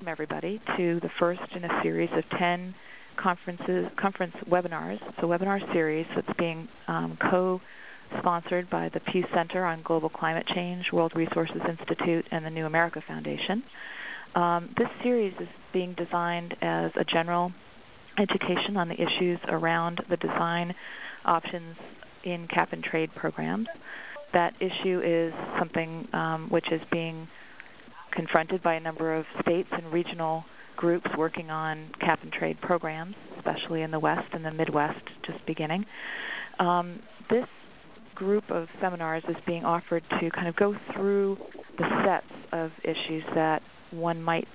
welcome everybody to the first in a series of 10 conference webinars. It's a webinar series that's being co-sponsored by the Pew Center on Global Climate Change, World Resources Institute, and the New America Foundation. This series is being designed as a general education on the issues around the design options in cap-and-trade programs. That issue is something which is being confronted by a number of states and regional groups working on cap-and-trade programs, especially in the West and the Midwest, just beginning. This group of seminars is being offered to kind of go through the sets of issues that one might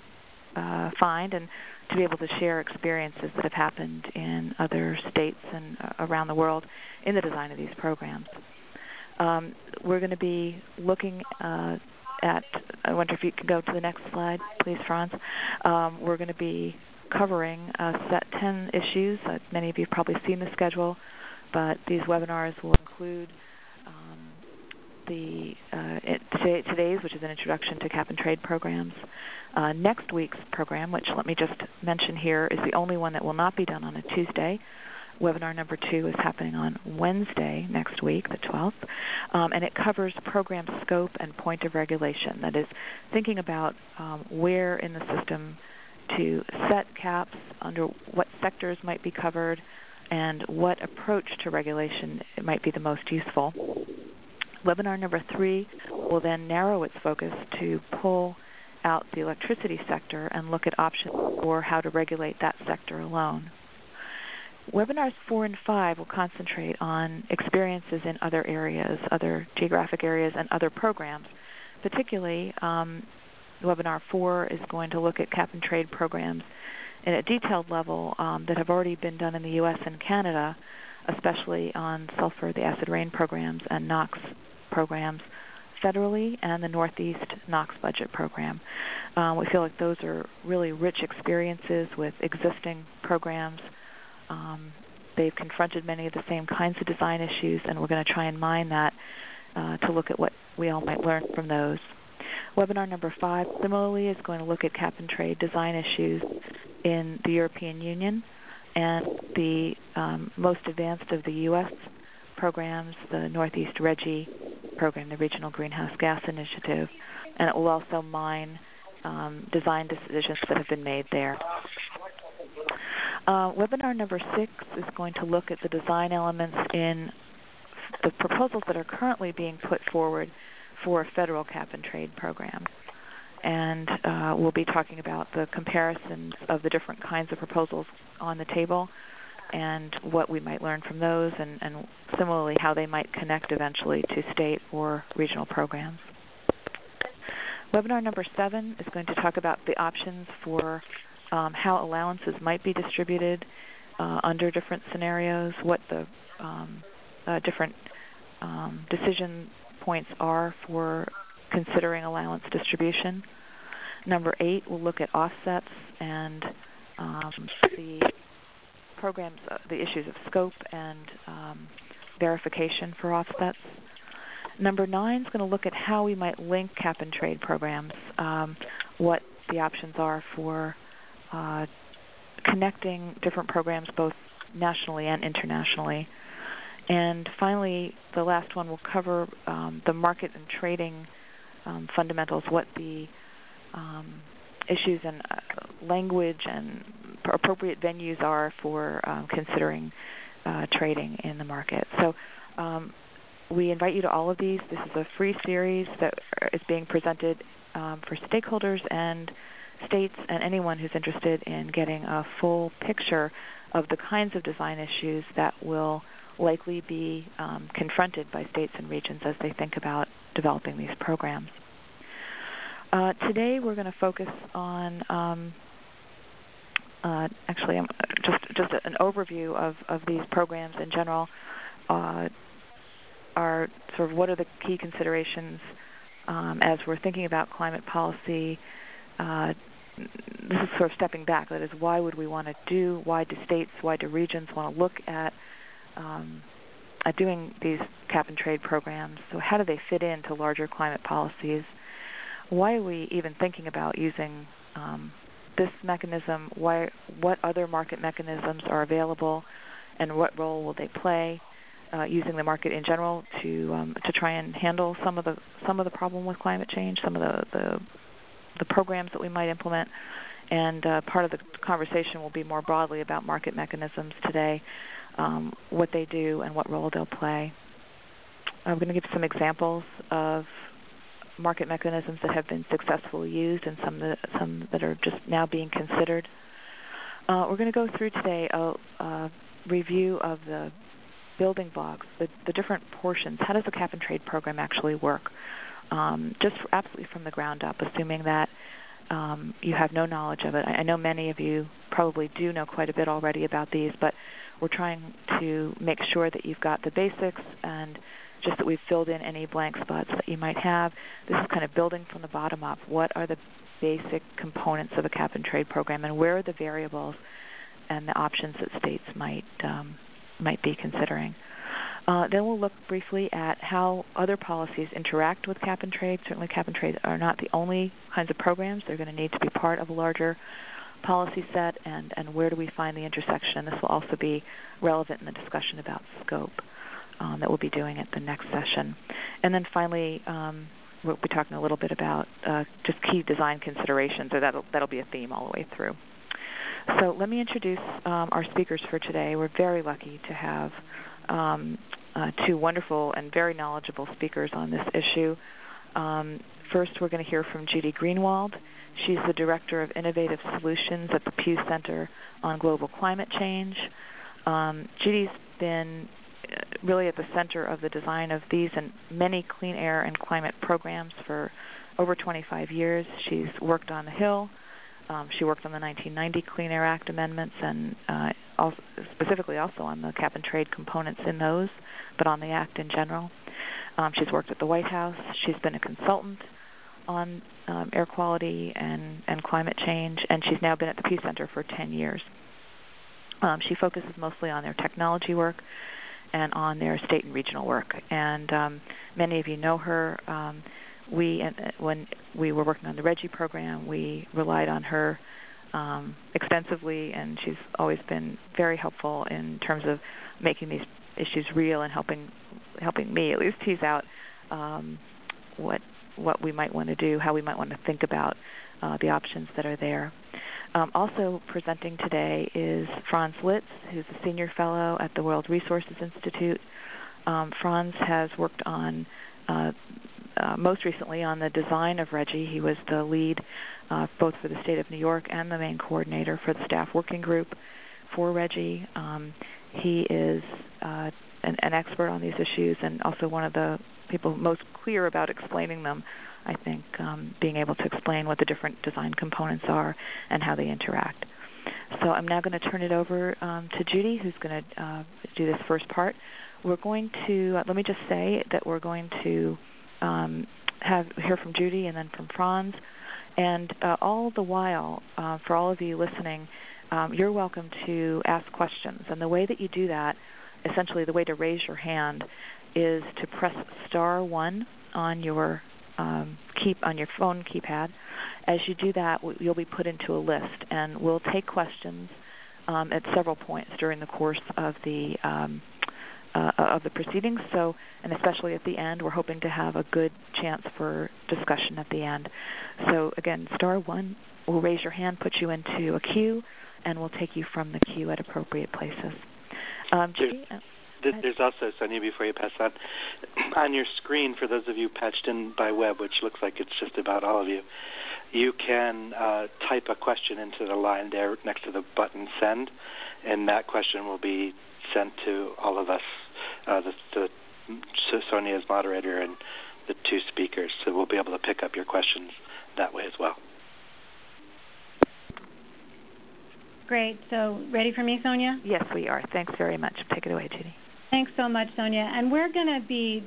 find and to be able to share experiences that have happened in other states and around the world in the design of these programs. We're going to be looking at, I wonder if you can go to the next slide, please, Franz. We're going to be covering set 10 issues. Many of you have probably seen the schedule, but these webinars will include today's, which is an introduction to cap-and-trade programs. Next week's program, which let me just mention here, is the only one that will not be done on a Tuesday. Webinar number 2 is happening on Wednesday next week, the 12th, and it covers program scope and point of regulation. That is, thinking about where in the system to set caps, under what sectors might be covered, and what approach to regulation might be the most useful. Webinar number 3 will then narrow its focus to pull out the electricity sector and look at options for how to regulate that sector alone. Webinars 4 and 5 will concentrate on experiences in other areas, other geographic areas, and other programs. Particularly, Webinar 4 is going to look at cap-and-trade programs in a detailed level that have already been done in the U.S. and Canada, especially on sulfur, the acid rain programs, and NOx programs federally, and the Northeast NOx budget program. We feel like those are really rich experiences with existing programs. They've confronted many of the same kinds of design issues, and we're going to try and mine that to look at what we all might learn from those. Webinar number 5, similarly, is going to look at cap-and-trade design issues in the European Union and the most advanced of the U.S. programs, the Northeast RGGI program, the Regional Greenhouse Gas Initiative, and it will also mine design decisions that have been made there. Webinar number 6 is going to look at the design elements in the proposals that are currently being put forward for a federal cap-and-trade program. And we'll be talking about the comparisons of the different kinds of proposals on the table and what we might learn from those, and similarly how they might connect eventually to state or regional programs. Webinar number 7 is going to talk about the options for how allowances might be distributed under different scenarios, what the different decision points are for considering allowance distribution. Number 8 will look at offsets and the programs, the issues of scope and verification for offsets. Number 9 is going to look at how we might link cap-and-trade programs, what the options are for connecting different programs both nationally and internationally. And finally, the last one will cover the market and trading fundamentals, what the issues and language and appropriate venues are for considering trading in the market. So we invite you to all of these. This is a free series that is being presented for stakeholders and states and anyone who's interested in getting a full picture of the kinds of design issues that will likely be confronted by states and regions as they think about developing these programs. Today we're going to focus on actually just an overview of these programs in general. Are sort of what are the key considerations as we're thinking about climate policy. This is sort of stepping back. That is, why would we want to do, why do states, why do regions want to look at doing these cap-and-trade programs? So how do they fit into larger climate policies? Why are we even thinking about using this mechanism, what other market mechanisms are available, and what role will they play using the market in general to try and handle some of the problem with climate change, some of the programs that we might implement. And part of the conversation will be more broadly about market mechanisms today, what they do and what role they'll play. I'm going to give some examples of market mechanisms that have been successfully used and some that are just now being considered. We're going to go through today a review of the building blocks, the different portions. How does the cap-and-trade program actually work? Just absolutely from the ground up, assuming that you have no knowledge of it. I know many of you probably do know quite a bit already about these, but we're trying to make sure that you've got the basics and just that we've filled in any blank spots that you might have. This is kind of building from the bottom up. What are the basic components of a cap-and-trade program, and where are the variables and the options that states might be considering? Then we'll look briefly at how other policies interact with cap-and-trade. Certainly cap-and-trade are not the only kinds of programs. They're going to need to be part of a larger policy set, and where do we find the intersection? This will also be relevant in the discussion about scope that we'll be doing at the next session. And then finally, we'll be talking a little bit about just key design considerations, or that'll be a theme all the way through. So let me introduce our speakers for today. We're very lucky to have two wonderful and very knowledgeable speakers on this issue. First, we're going to hear from Judy Greenwald. She's the Director of Innovative Solutions at the Pew Center on Global Climate Change. Judy's been really at the center of the design of these and many clean air and climate programs for over 25 years. She's worked on the Hill. She worked on the 1990 Clean Air Act amendments and specifically also on the cap-and-trade components in those, but on the Act in general. She's worked at the White House. She's been a consultant on air quality and climate change, and she's now been at the Pew Center for 10 years. She focuses mostly on their technology work and on their state and regional work. And many of you know her. When we were working on the RGGI program, we relied on her extensively, and she's always been very helpful in terms of making these issues real and helping me at least tease out what we might want to do, how we might want to think about the options that are there. Also presenting today is Franz Lidz, who's a senior fellow at the World Resources Institute. Franz has worked on most recently on the design of RGGI. He was the lead both for the state of New York and the main coordinator for the staff working group for RGGI. He is an expert on these issues and also one of the people most clear about explaining them, I think, being able to explain what the different design components are and how they interact. So I'm now going to turn it over to Judy, who's going to do this first part. We're going to, let me just say that we're going to hear from Judy and then from Franz. And all the while, for all of you listening, you're welcome to ask questions. And the way that you do that, essentially the way to raise your hand, is to press *1 on your on your phone keypad. As you do that, you'll be put into a list, and we'll take questions at several points during the course of the proceedings. So, and especially at the end, we're hoping to have a good chance for discussion at the end. So again, *1 will raise your hand, put you into a queue, and we'll take you from the queue at appropriate places. Judy? There's also, Sonia, before you pass on your screen, for those of you patched in by web, which looks like it's just about all of you, you can type a question into the line there next to the button Send, and that question will be sent to all of us, Sonia as moderator and the two speakers, so we'll be able to pick up your questions that way as well. Great. So ready for me, Sonia? Yes, we are. Thanks very much. Take it away, Judy. Thanks so much, Sonia. And we're going to be,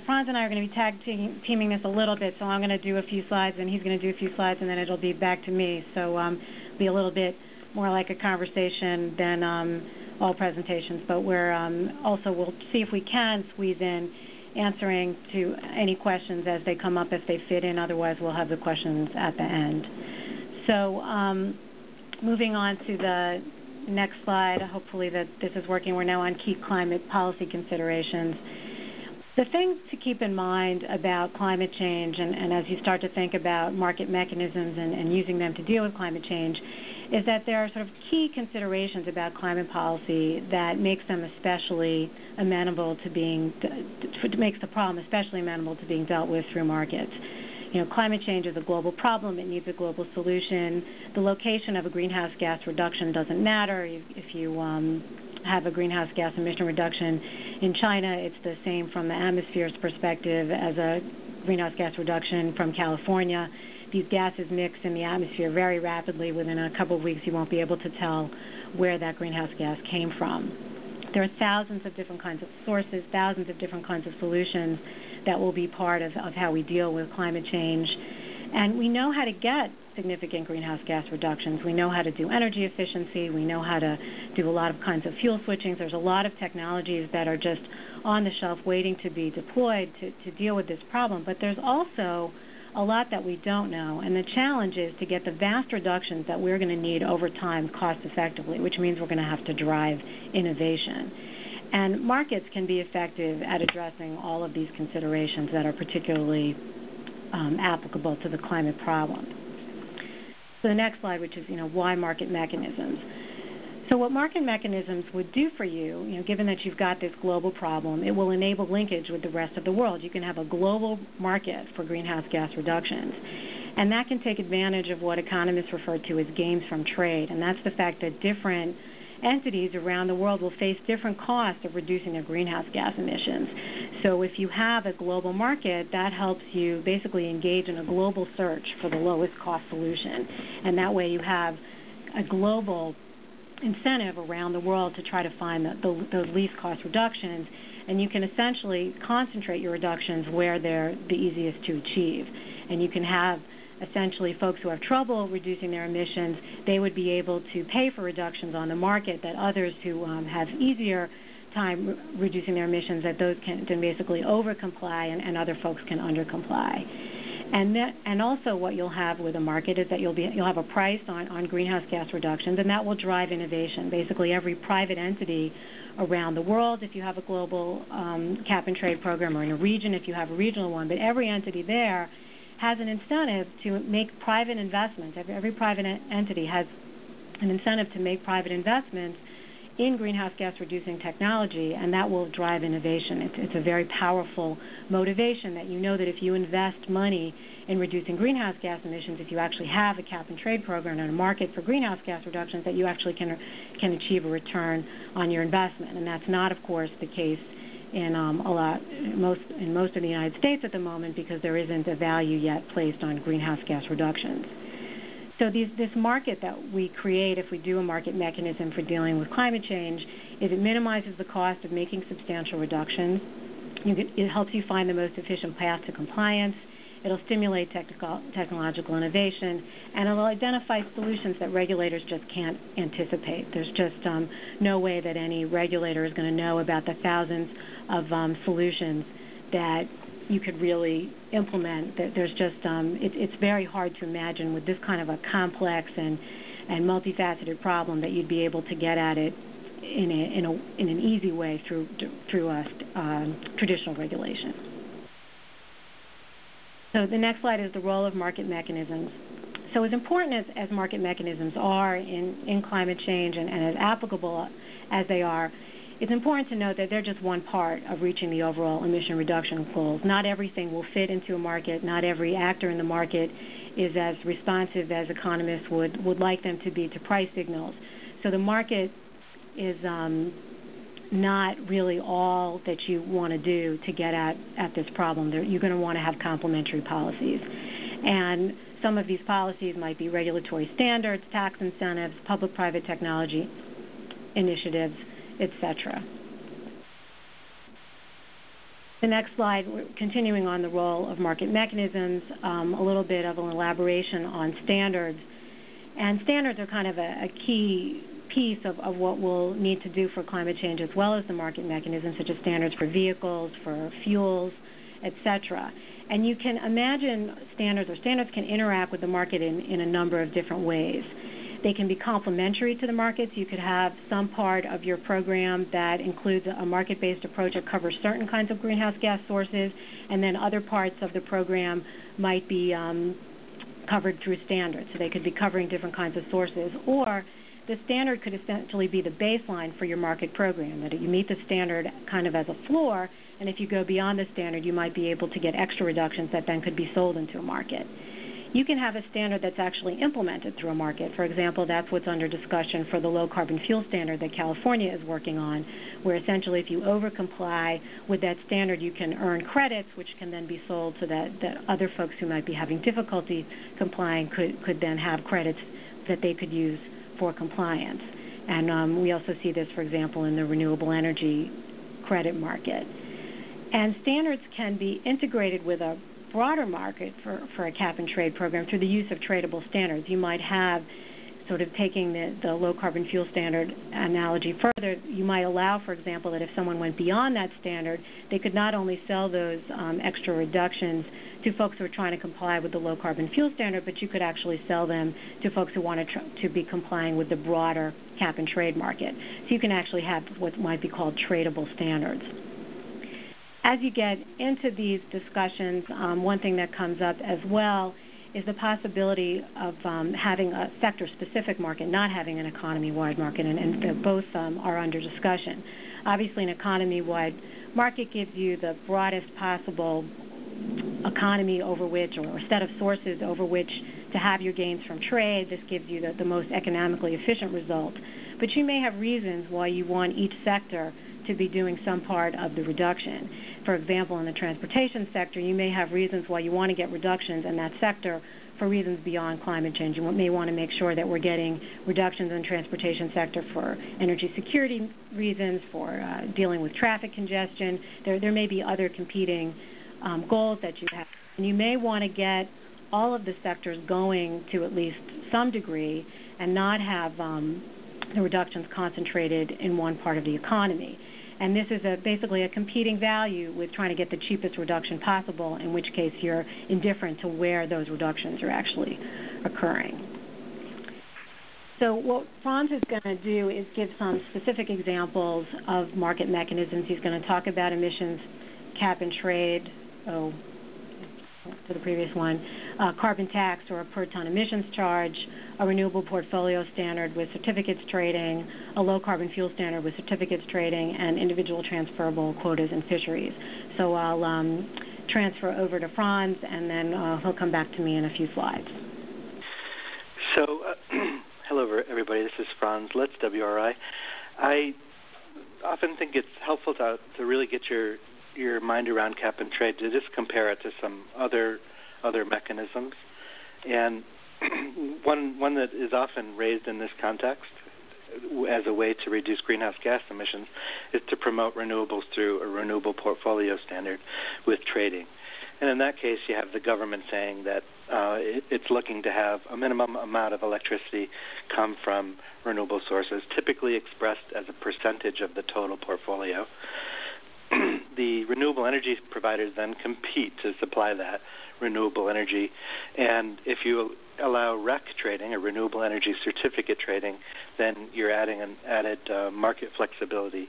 Franz and I are going to be tag teaming this a little bit, so I'm going to do a few slides, and he's going to do a few slides, and then it'll be back to me. So be a little bit more like a conversation than all presentations. But we're also, we'll see if we can squeeze in answering to any questions as they come up, if they fit in. Otherwise, we'll have the questions at the end. So moving on to the next slide, hopefully that this is working. We're now on key climate policy considerations. The thing to keep in mind about climate change, and as you start to think about market mechanisms and using them to deal with climate change, is that there are sort of key considerations about climate policy that makes them especially amenable to being, makes the problem especially amenable to being dealt with through markets. You know, climate change is a global problem. It needs a global solution. The location of a greenhouse gas reduction doesn't matter. If you have a greenhouse gas emission reduction in China, it's the same from the atmosphere's perspective as a greenhouse gas reduction from California. These gases mix in the atmosphere very rapidly. Within a couple of weeks, you won't be able to tell where that greenhouse gas came from. There are thousands of different kinds of sources, thousands of different kinds of solutions that will be part of how we deal with climate change. And we know how to get significant greenhouse gas reductions. We know how to do energy efficiency. We know how to do a lot of kinds of fuel switching. There's a lot of technologies that are just on the shelf waiting to be deployed to deal with this problem. But there's also a lot that we don't know, and the challenge is to get the vast reductions that we're going to need over time cost effectively, which means we're going to have to drive innovation. And markets can be effective at addressing all of these considerations that are particularly applicable to the climate problem. So the next slide, which is, why market mechanisms. So what market mechanisms would do for you, given that you've got this global problem, it will enable linkage with the rest of the world. You can have a global market for greenhouse gas reductions. And that can take advantage of what economists refer to as gains from trade. And that's the fact that different entities around the world will face different costs of reducing their greenhouse gas emissions. So if you have a global market, that helps you basically engage in a global search for the lowest cost solution. And that way you have a global incentive around the world to try to find those least cost reductions, and you can essentially concentrate your reductions where they're the easiest to achieve. And you can have essentially folks who have trouble reducing their emissions, they would be able to pay for reductions on the market that others who have easier time reducing their emissions, that those can basically over-comply and other folks can under-comply. And also what you'll have with a market is that you'll have a price on greenhouse gas reductions, and that will drive innovation. Basically, every private entity around the world, if you have a global cap and trade program, or in a region if you have a regional one, but every entity there has an incentive to make private investments. Every private entity has an incentive to make private investments in greenhouse gas reducing technology, and that will drive innovation. It's a very powerful motivation that you know that if you invest money in reducing greenhouse gas emissions, if you actually have a cap and trade program and a market for greenhouse gas reductions, that you actually can achieve a return on your investment. And that's not, of course, the case in most of the United States at the moment, because there isn't a value yet placed on greenhouse gas reductions. So this market that we create, if we do a market mechanism for dealing with climate change, is it minimizes the cost of making substantial reductions. It helps you find the most efficient path to compliance. It'll stimulate technological innovation, and it'll identify solutions that regulators just can't anticipate. There's just no way that any regulator is going to know about the thousands of solutions that you could really implement. There's just it's very hard to imagine with this kind of a complex and multifaceted problem that you'd be able to get at it in an easy way through traditional regulation. So the next slide is the role of market mechanisms. So as important as market mechanisms are in climate change and as applicable as they are, it's important to note that they're just one part of reaching the overall emission reduction goals. Not everything will fit into a market. Not every actor in the market is as responsive as economists would like them to be to price signals. So the market is not really all that you want to do to get at this problem. You're going to want to have complementary policies. And some of these policies might be regulatory standards, tax incentives, public-private technology initiatives, etc. The next slide, we're continuing on the role of market mechanisms, a little bit of an elaboration on standards. And standards are kind of a key piece of what we'll need to do for climate change, as well as the market mechanisms, such as standards for vehicles, for fuels, etc. And you can imagine standards can interact with the market in a number of different ways. They can be complementary to the markets. You could have some part of your program that includes a market-based approach that covers certain kinds of greenhouse gas sources, and then other parts of the program might be covered through standards. So they could be covering different kinds of sources. Or the standard could essentially be the baseline for your market program, that you meet the standard kind of as a floor, and if you go beyond the standard, you might be able to get extra reductions that then could be sold into a market. You can have a standard that's actually implemented through a market. For example, that's what's under discussion for the low-carbon fuel standard that California is working on, where essentially if you over-comply with that standard, you can earn credits, which can then be sold so that other folks who might be having difficulty complying could then have credits that they could use for compliance. And we also see this, for example, in the renewable energy credit market. And standards can be integrated with a broader market for a cap-and-trade program through the use of tradable standards. You might have, sort of taking the low-carbon fuel standard analogy further, you might allow, for example, that if someone went beyond that standard, they could not only sell those extra reductions to folks who are trying to comply with the low-carbon fuel standard, but you could actually sell them to folks who want to be complying with the broader cap-and-trade market. So you can actually have what might be called tradable standards. As you get into these discussions, one thing that comes up as well is the possibility of having a sector-specific market, not having an economy-wide market, and both are under discussion. Obviously, an economy-wide market gives you the broadest possible economy over which, or set of sources over which to have your gains from trade. This gives you the most economically efficient result. But you may have reasons why you want each sector to be doing some part of the reduction. For example, in the transportation sector, you may have reasons why you want to get reductions in that sector for reasons beyond climate change. You may want to make sure that we're getting reductions in the transportation sector for energy security reasons, for dealing with traffic congestion. There may be other competing goals that you have. And you may want to get all of the sectors going to at least some degree and not have the reductions concentrated in one part of the economy. And this is basically a competing value with trying to get the cheapest reduction possible, in which case you're indifferent to where those reductions are actually occurring. So what Franz is going to do is give some specific examples of market mechanisms. He's going to talk about emissions cap and trade, to the previous one, carbon tax or a per-ton emissions charge, a renewable portfolio standard with certificates trading, a low-carbon fuel standard with certificates trading, and individual transferable quotas and fisheries. So I'll transfer over to Franz, and then he'll come back to me in a few slides. So, hello, everybody. This is Franz Lidz, WRI. I often think it's helpful to really get your mind around cap and trade, to just compare it to some other mechanisms. And one that is often raised in this context as a way to reduce greenhouse gas emissions is to promote renewables through a renewable portfolio standard with trading. And in that case, you have the government saying that it's looking to have a minimum amount of electricity come from renewable sources, typically expressed as a percentage of the total portfolio. The renewable energy providers then compete to supply that renewable energy, and if you allow REC trading, or renewable energy certificate trading, then you're adding an added market flexibility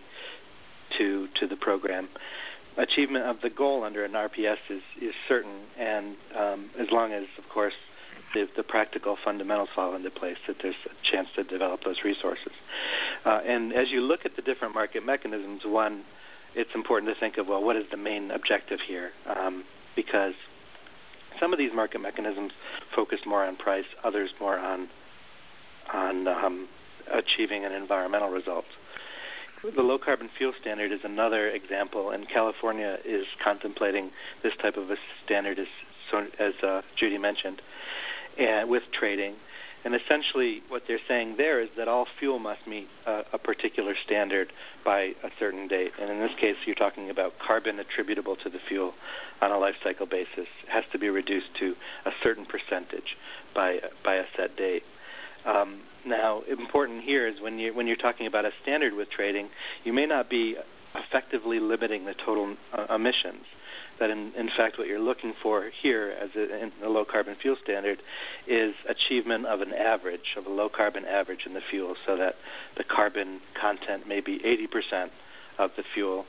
to the program. Achievement of the goal under an RPS is certain, and as long as, of course, the practical fundamentals fall into place, that there's a chance to develop those resources. And as you look at the different market mechanisms, one, it's important to think of, well, what is the main objective here? Because some of these market mechanisms focus more on price, others more on achieving an environmental result. The low-carbon fuel standard is another example, and California is contemplating this type of a standard, as Judy mentioned, and with trading. And essentially what they're saying there is that all fuel must meet a particular standard by a certain date. And in this case, you're talking about carbon attributable to the fuel on a life cycle basis. It has to be reduced to a certain percentage by a set date. Now, important here is when you're talking about a standard with trading, you may not be effectively limiting the total emissions. that in fact what you're looking for here in the low-carbon fuel standard is achievement of an average, of a low-carbon average in the fuel, so that the carbon content may be 80% of the fuel,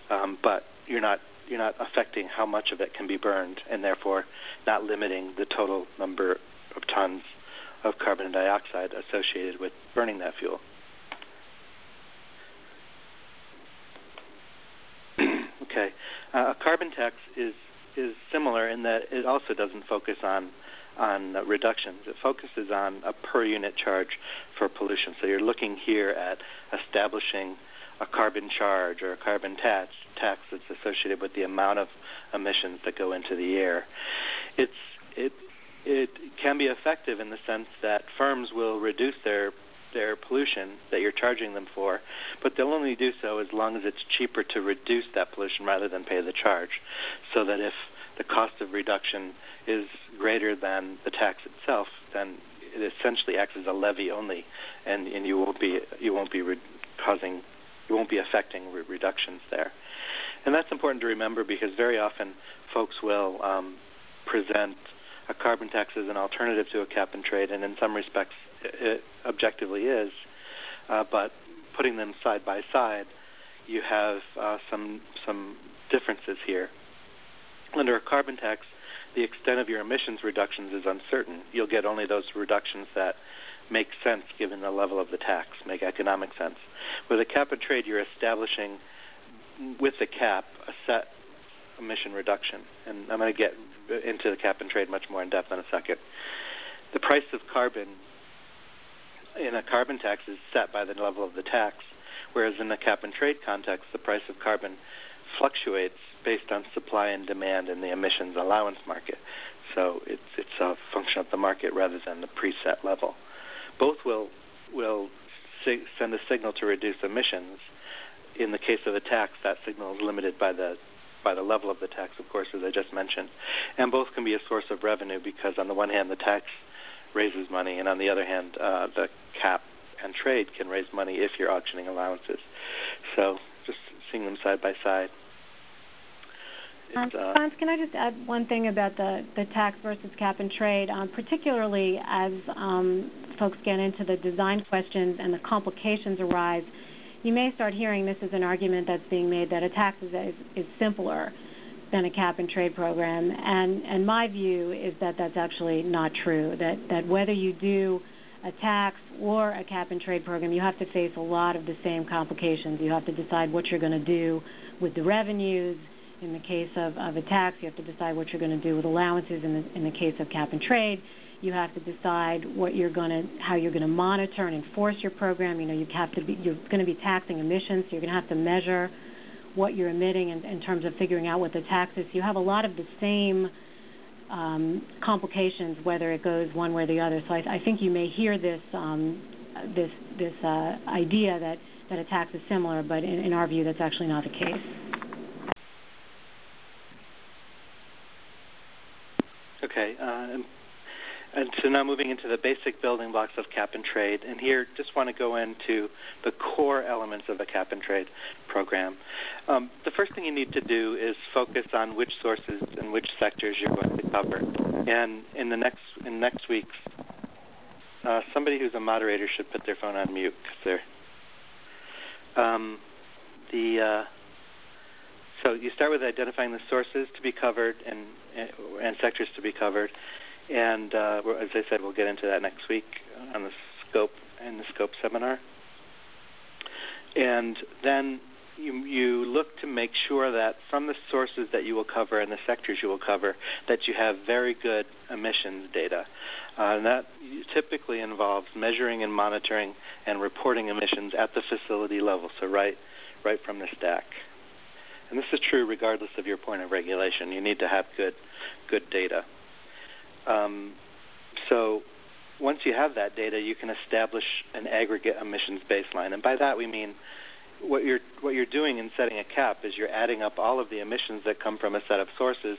but you're not affecting how much of it can be burned, and therefore not limiting the total number of tons of carbon dioxide associated with burning that fuel. Okay, a carbon tax is similar in that it also doesn't focus on reductions. It focuses on a per unit charge for pollution. So you're looking here at establishing a carbon charge or a carbon tax that's associated with the amount of emissions that go into the air. It can be effective in the sense that firms will reduce their pollution that you're charging them for, but they'll only do so as long as it's cheaper to reduce that pollution rather than pay the charge. So that if the cost of reduction is greater than the tax itself, then it essentially acts as a levy only, and you won't be affecting reductions there. And that's important to remember, because very often folks will present a carbon tax as an alternative to a cap and trade, and in some respects it objectively is, but putting them side by side, you have some differences here. Under a carbon tax, the extent of your emissions reductions is uncertain. You'll get only those reductions that make sense given the level of the tax, make economic sense. With a cap and trade, you're establishing with the cap a set emission reduction, and I'm going to get into the cap and trade much more in depth in a second. The price of carbon in a carbon tax is set by the level of the tax, whereas in the cap and trade context, the price of carbon fluctuates based on supply and demand in the emissions allowance market. So it's a function of the market rather than the preset level. Both will send a signal to reduce emissions. In the case of a tax, that signal is limited by the level of the tax, of course, as I just mentioned. And both can be a source of revenue, because on the one hand, the tax raises money, and on the other hand, the cap and trade can raise money if you're auctioning allowances. So just seeing them side by side. Franz, can I just add one thing about the tax versus cap and trade, particularly as folks get into the design questions and the complications arise? You may start hearing this as an argument that's being made that a tax is simpler than a cap and trade program, and my view is that that's actually not true, that whether you do a tax or a cap and trade program, you have to face a lot of the same complications. You have to decide what you're going to do with the revenues. In the case of a tax, you have to decide what you're going to do with allowances. In the case of cap and trade, you have to decide how you're going to monitor and enforce your program. You're going to be taxing emissions, so you're going to have to measure what you're emitting in terms of figuring out what the tax is. You have a lot of the same complications, whether it goes one way or the other. So I think you may hear this idea that a tax is similar, but in our view, that's actually not the case. Okay, and so now moving into the basic building blocks of cap and trade, and here just want to go into the core elements of a cap and trade program. The first thing you need to do is focus on which sources and which sectors you're going to cover. And in next week's, somebody who's a moderator should put their phone on mute, because so you start with identifying the sources to be covered and sectors to be covered, and as I said, we'll get into that next week on the scope seminar. And then you look to make sure that from the sources that you will cover and the sectors you will cover, that you have very good emissions data. And that typically involves measuring and monitoring and reporting emissions at the facility level, so right from the stack. And this is true regardless of your point of regulation. You need to have good data. So once you have that data, you can establish an aggregate emissions baseline. And by that we mean what you're doing in setting a cap is you're adding up all of the emissions that come from a set of sources,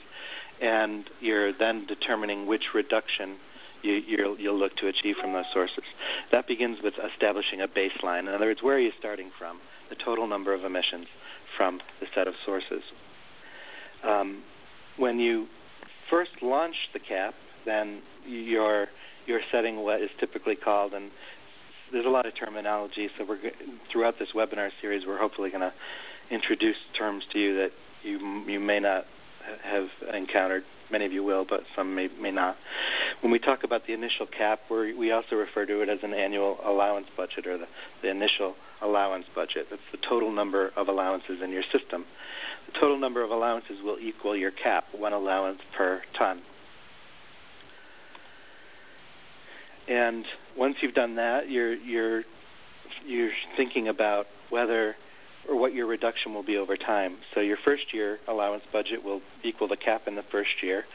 and you're then determining which reduction you'll look to achieve from those sources. That begins with establishing a baseline. In other words, where are you starting from? The total number of emissions from the set of sources. when you first launch the cap, then you're setting what is typically called, and there's a lot of terminology, so throughout this webinar series, we're hopefully going to introduce terms to you that you may not have encountered. Many of you will, but some may not. When we talk about the initial cap, we also refer to it as an annual allowance budget, or the initial allowance budget. That's the total number of allowances in your system. The total number of allowances will equal your cap, 1 allowance per ton. And once you've done that, you're thinking about whether or what your reduction will be over time. So your first year allowance budget will equal the cap in the first year.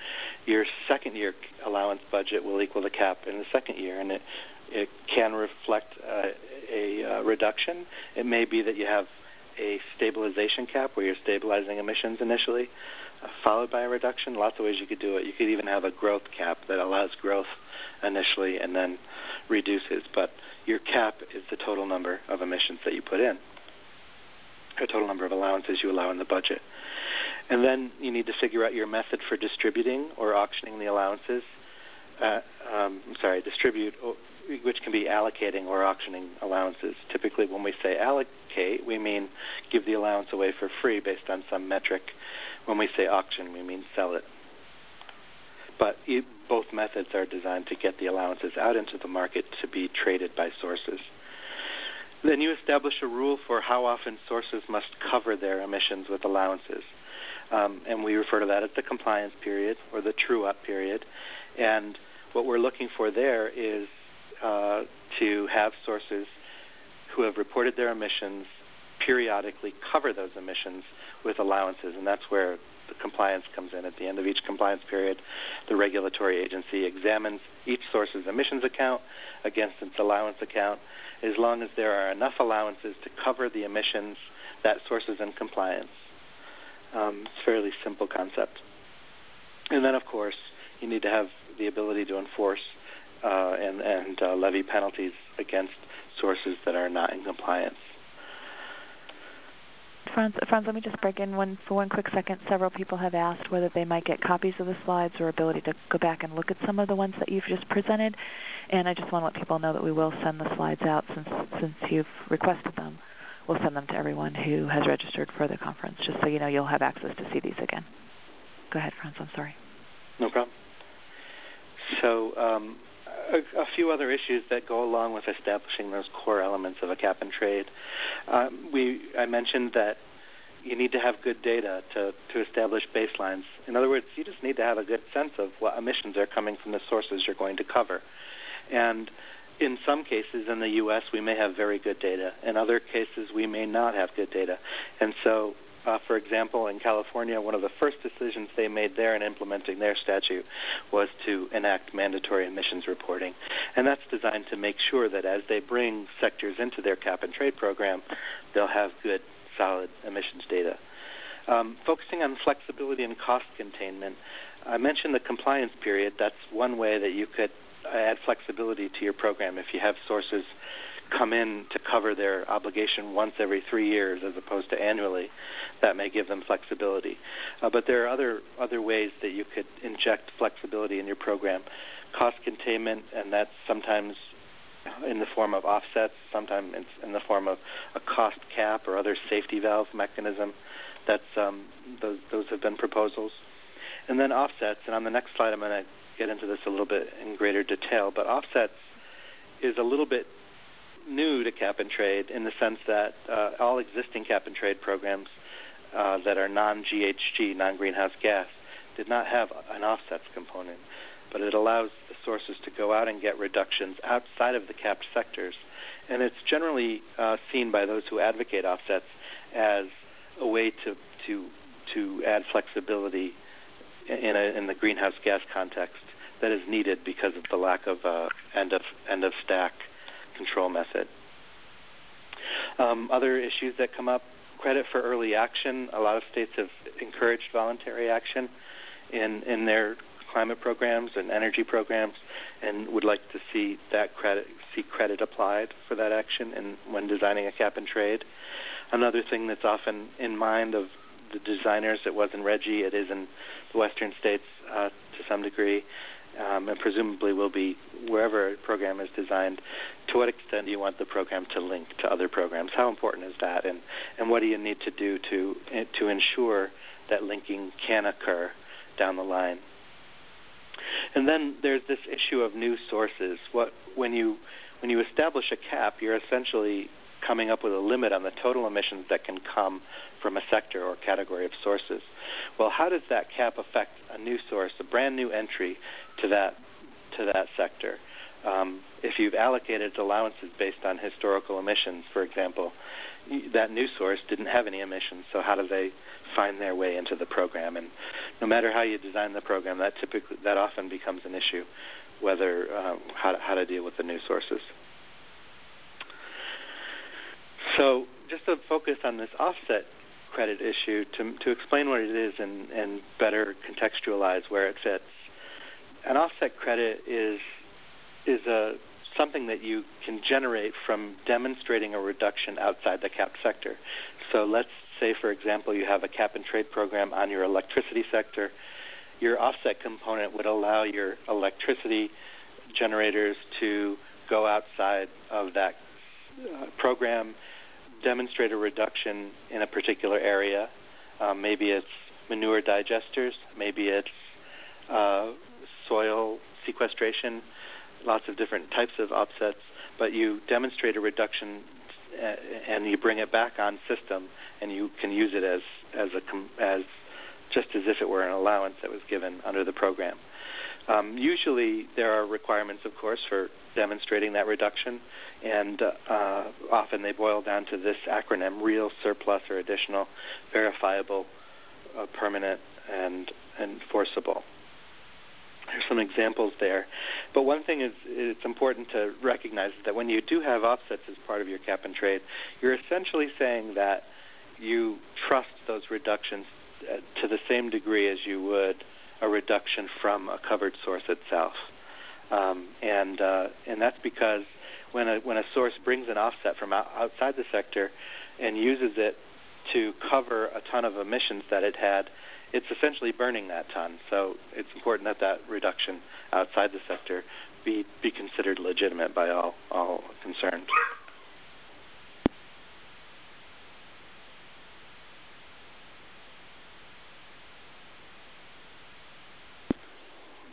Your second year allowance budget will equal the cap in the second year, and it can reflect a reduction. It may be that you have a stabilization cap where you're stabilizing emissions initially, followed by a reduction. Lots of ways you could do it. You could even have a growth cap that allows growth initially and then reduces. But your cap is the total number of emissions that you put in, or total number of allowances you allow in the budget. And then you need to figure out your method for distributing or auctioning the allowances. Distribute, which can be allocating or auctioning allowances. Typically, when we say allocate, we mean give the allowance away for free based on some metric. When we say auction, we mean sell it. But both methods are designed to get the allowances out into the market to be traded by sources. Then you establish a rule for how often sources must cover their emissions with allowances. And we refer to that as the compliance period or the true-up period. And what we're looking for there is to have sources who have reported their emissions periodically cover those emissions with allowances. And that's where the compliance comes in. At the end of each compliance period, the regulatory agency examines each source's emissions account against its allowance account. As long as there are enough allowances to cover the emissions, that source is in compliance. It's a fairly simple concept. And then, of course, you need to have the ability to enforce and levy penalties against sources that are not in compliance. Franz, let me just break in for one quick second. Several people have asked whether they might get copies of the slides or ability to go back and look at some of the ones that you've just presented. And I just want to let people know that we will send the slides out since you've requested them. We'll send them to everyone who has registered for the conference, just so you know you'll have access to see these again. Go ahead, Franz. I'm sorry. No problem. So a few other issues that go along with establishing those core elements of a cap and trade. I mentioned that you need to have good data to establish baselines. In other words, you just need to have a good sense of what emissions are coming from the sources you're going to cover. And in some cases in the U.S., we may have very good data. In other cases, we may not have good data. And so, for example, in California, one of the first decisions they made there in implementing their statute was to enact mandatory emissions reporting. And that's designed to make sure that as they bring sectors into their cap-and-trade program, they'll have good, solid emissions data. Focusing on flexibility and cost containment, I mentioned the compliance period. That's one way that you could add flexibility to your program. If you have sources come in to cover their obligation once every 3 years as opposed to annually, that may give them flexibility. But there are other ways that you could inject flexibility in your program. Cost containment, and that's sometimes in the form of offsets, sometimes it's in the form of a cost cap or other safety valve mechanism. That's those have been proposals. And then offsets, and on the next slide I'm going to get into this a little bit in greater detail, but offsets is a little bit new to cap-and-trade in the sense that all existing cap-and-trade programs that are non-GHG, non-greenhouse gas, did not have an offsets component, but it allows the sources to go out and get reductions outside of the capped sectors. And it's generally seen by those who advocate offsets as a way to add flexibility in the greenhouse gas context that is needed because of the lack of end of stack control method. Other issues that come up: credit for early action. A lot of states have encouraged voluntary action in their climate programs and energy programs, and would like to see that credit applied for that action when designing a cap and trade. Another thing that's often in mind of the designers. It was in RGGI. It is in the Western states to some degree, and presumably will be wherever a program is designed. To what extent do you want the program to link to other programs? How important is that, and what do you need to do to ensure that linking can occur down the line? And then there's this issue of new sources. When you establish a cap, you're essentially coming up with a limit on the total emissions that can come from a sector or category of sources. Well, how does that cap affect a new source, a brand new entry to that sector? If you've allocated allowances based on historical emissions, for example, that new source didn't have any emissions, so how do they find their way into the program? And no matter how you design the program, that often becomes an issue, whether how to deal with the new sources. So just to focus on this offset credit issue, to explain what it is and better contextualize where it fits. An offset credit is something that you can generate from demonstrating a reduction outside the capped sector. So let's say, for example, you have a cap-and-trade program on your electricity sector. Your offset component would allow your electricity generators to go outside of that program, demonstrate a reduction in a particular area. Maybe it's manure digesters, maybe it's soil sequestration, lots of different types of offsets, but you demonstrate a reduction and you bring it back on system, and you can use it as just as if it were an allowance that was given under the program. Usually there are requirements, of course, for demonstrating that reduction, and often they boil down to this acronym: real, surplus, or additional, verifiable, permanent, and enforceable. There's some examples there. But one thing it's important to recognize is that when you do have offsets as part of your cap and trade, you're essentially saying that you trust those reductions to the same degree as you would a reduction from a covered source itself. And that's because when a source brings an offset from outside the sector and uses it to cover a ton of emissions that it had, it's essentially burning that ton. So it's important that that reduction outside the sector be considered legitimate by all concerned.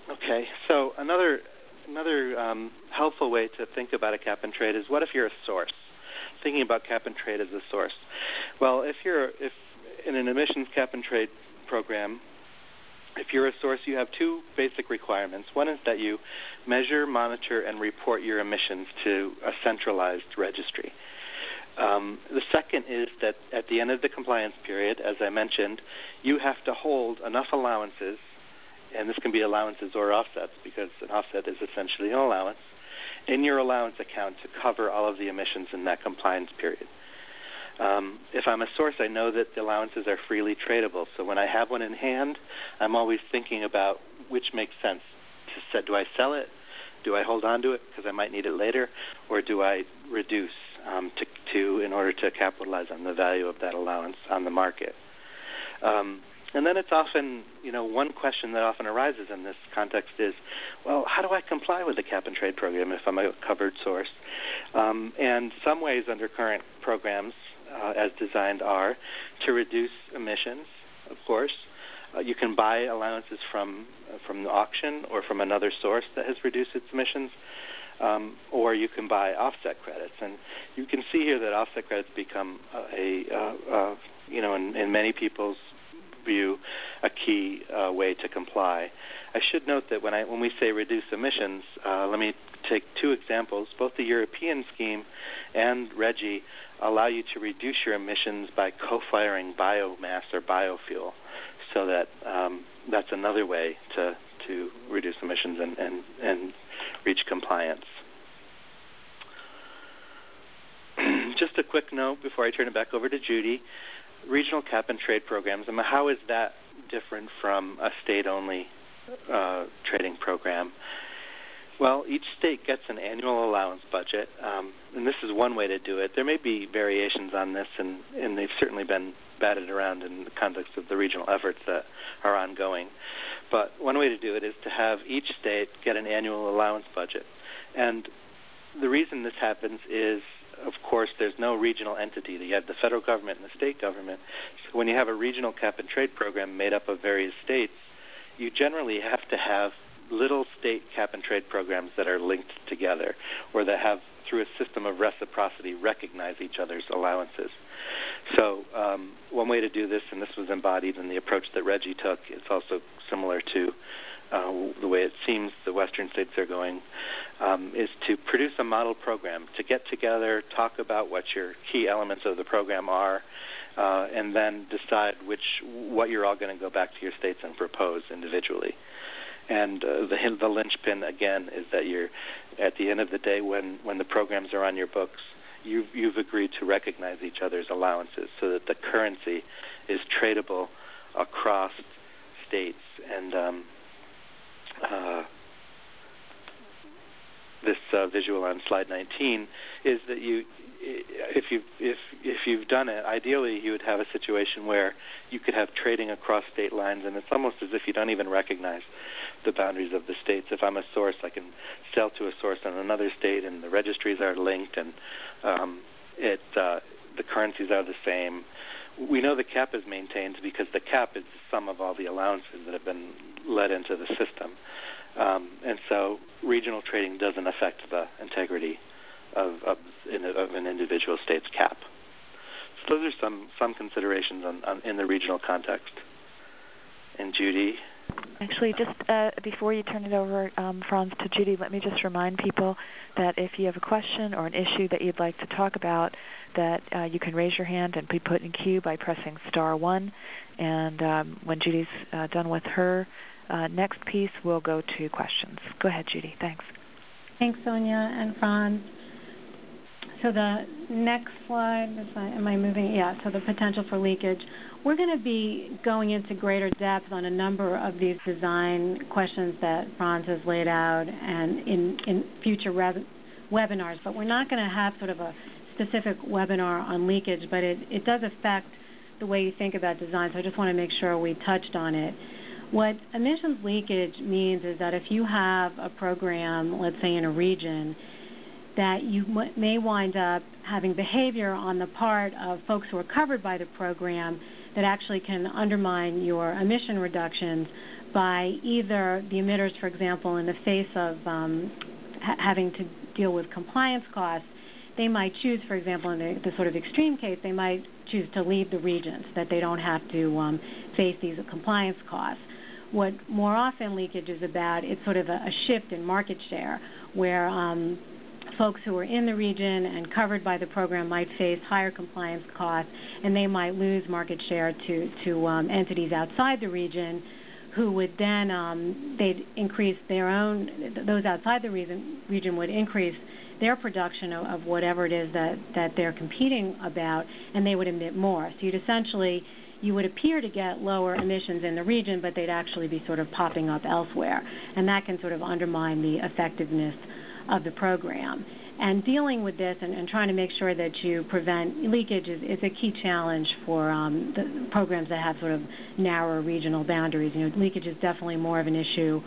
Okay, so another helpful way to think about a cap and trade is, what if you're a source? Thinking about cap and trade as a source. Well, if in an emissions cap and trade program, if you're a source, you have two basic requirements. One is that you measure, monitor, and report your emissions to a centralized registry. The second is that at the end of the compliance period, as I mentioned, you have to hold enough allowances, and this can be allowances or offsets, because an offset is essentially an allowance, in your allowance account to cover all of the emissions in that compliance period. If I'm a source, I know that the allowances are freely tradable. So when I have one in hand, I'm always thinking about which makes sense. Do I sell it? Do I hold on to it because I might need it later? Or do I reduce in order to capitalize on the value of that allowance on the market? And then it's often, one question that often arises in this context is, well, how do I comply with the cap and trade program if I'm a covered source? And some ways under current programs, as designed, are to reduce emissions, of course. You can buy allowances from the auction or from another source that has reduced its emissions, or you can buy offset credits. And you can see here that offset credits become in many people's view, a key way to comply. I should note that when we say reduce emissions, let me take two examples. Both the European scheme and RGGI allow you to reduce your emissions by co-firing biomass or biofuel, so that that's another way to reduce emissions and reach compliance. Just a quick note before I turn it back over to Judy. Regional cap and trade programs, how is that different from a state-only trading program? Well, each state gets an annual allowance budget, and this is one way to do it. There may be variations on this, and they've certainly been batted around in the context of the regional efforts that are ongoing. But one way to do it is to have each state get an annual allowance budget. And the reason this happens is, of course, there's no regional entity. You have the federal government and the state government. So when you have a regional cap-and-trade program made up of various states, you generally have to have little state cap-and-trade programs that are linked together, or that have, through a system of reciprocity, recognize each other's allowances. So one way to do this, and this was embodied in the approach that Reggie took, it's also similar to the way it seems the western states are going, is to produce a model program, to get together, talk about what your key elements of the program are, and then decide what you're all going to go back to your states and propose individually. And the linchpin, again, is that you're, at the end of the day, when the programs are on your books, you've agreed to recognize each other's allowances so that the currency is tradable across states. And this visual on slide 19 is that if you've done it, ideally you would have a situation where you could have trading across state lines, and it's almost as if you don't even recognize the boundaries of the states. If I'm a source, I can sell to a source in another state, and the registries are linked, and the currencies are the same. We know the cap is maintained because the cap is the sum of all the allowances that have been let into the system. And so regional trading doesn't affect the integrity of an individual state's cap. So those are some considerations in the regional context. And Judy? Actually, just before you turn it over, Franz, to Judy, let me just remind people that if you have a question or an issue that you'd like to talk about, that you can raise your hand and be put in queue by pressing *1. And when Judy's done with her next piece, we'll go to questions. Go ahead, Judy. Thanks. Thanks, Sonia and Franz. So the next slide, am I moving? Yeah, so the potential for leakage. We're going to be going into greater depth on a number of these design questions that Franz has laid out and in future webinars, but we're not going to have sort of a specific webinar on leakage, but it does affect the way you think about design, so I just want to make sure we touched on it. What emissions leakage means is that if you have a program, let's say in a region, that you may wind up having behavior on the part of folks who are covered by the program that actually can undermine your emission reductions by either the emitters, for example, in the face of having to deal with compliance costs, they might choose, for example, in the sort of extreme case, they might choose to leave the regions, that they don't have to face these compliance costs. What more often leakage is about, it's sort of a shift in market share where folks who are in the region and covered by the program might face higher compliance costs, and they might lose market share to entities outside the region who would then, they'd increase their own, those outside the region would increase their production of whatever it is that they're competing about, and they would emit more. So you would appear to get lower emissions in the region, but they'd actually be sort of popping up elsewhere. And that can sort of undermine the effectiveness of the program. And dealing with this and trying to make sure that you prevent leakage is a key challenge for the programs that have sort of narrower regional boundaries. You know, leakage is definitely more of an issue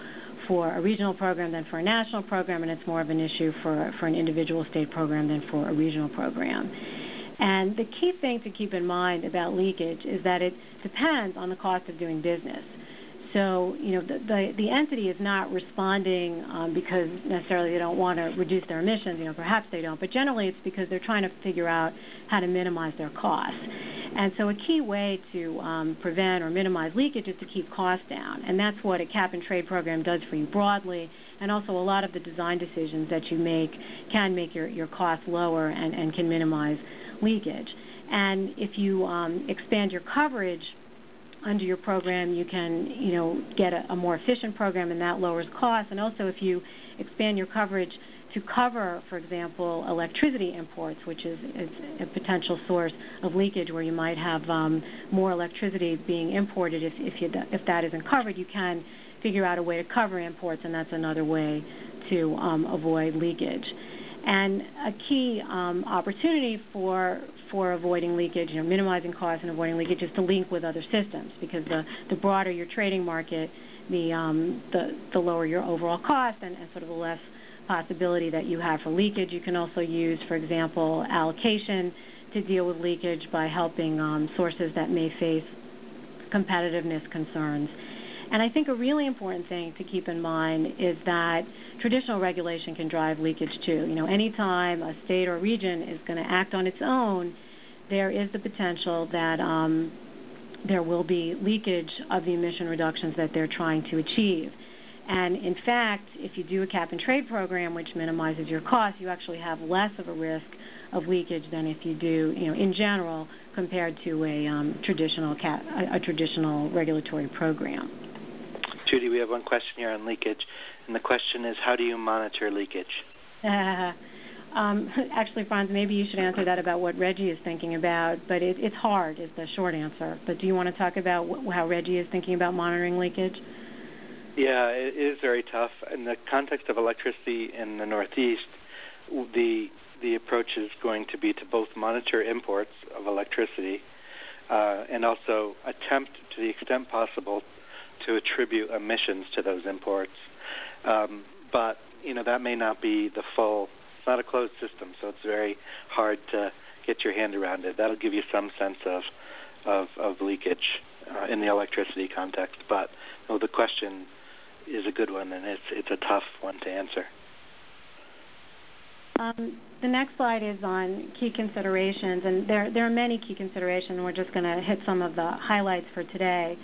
for a regional program than for a national program, and it's more of an issue for an individual state program than for a regional program. And the key thing to keep in mind about leakage is that it depends on the cost of doing business. So, you know, the entity is not responding because necessarily they don't want to reduce their emissions. You know, perhaps they don't, but generally it's because they're trying to figure out how to minimize their costs. And so a key way to prevent or minimize leakage is to keep costs down. And that's what a cap-and-trade program does for you broadly. And also a lot of the design decisions that you make can make your costs lower and can minimize leakage. And if you expand your coverage under your program, you can, you know, get a more efficient program, and that lowers costs. And also if you expand your coverage to cover, for example, electricity imports, which is a potential source of leakage where you might have more electricity being imported. If that isn't covered, you can figure out a way to cover imports, and that's another way to avoid leakage. And a key opportunity for avoiding leakage, minimizing costs and avoiding leakage, is to link with other systems, because the broader your trading market, the lower your overall cost and sort of the less possibility that you have for leakage. You can also use, for example, allocation to deal with leakage by helping sources that may face competitiveness concerns. And I think a really important thing to keep in mind is that traditional regulation can drive leakage too. Anytime a state or region is going to act on its own, there is the potential that there will be leakage of the emission reductions that they're trying to achieve. And in fact, if you do a cap-and-trade program which minimizes your costs, you actually have less of a risk of leakage than if you do, in general, compared to a traditional regulatory program. Judy, we have one question here on leakage, and the question is, how do you monitor leakage? Actually, Franz, maybe you should answer that about what Reggie is thinking about, but it's hard is the short answer. But do you want to talk about how Reggie is thinking about monitoring leakage? Yeah, it is very tough. In the context of electricity in the Northeast, the approach is going to be to both monitor imports of electricity and also attempt, to the extent possible, to attribute emissions to those imports. But, that may not be the full. It's not a closed system, so it's very hard to get your hand around it. That'll give you some sense of leakage in the electricity context. But no, the question is a good one, and it's a tough one to answer. The next slide is on key considerations, and there are many key considerations, and we're just going to hit some of the highlights for today.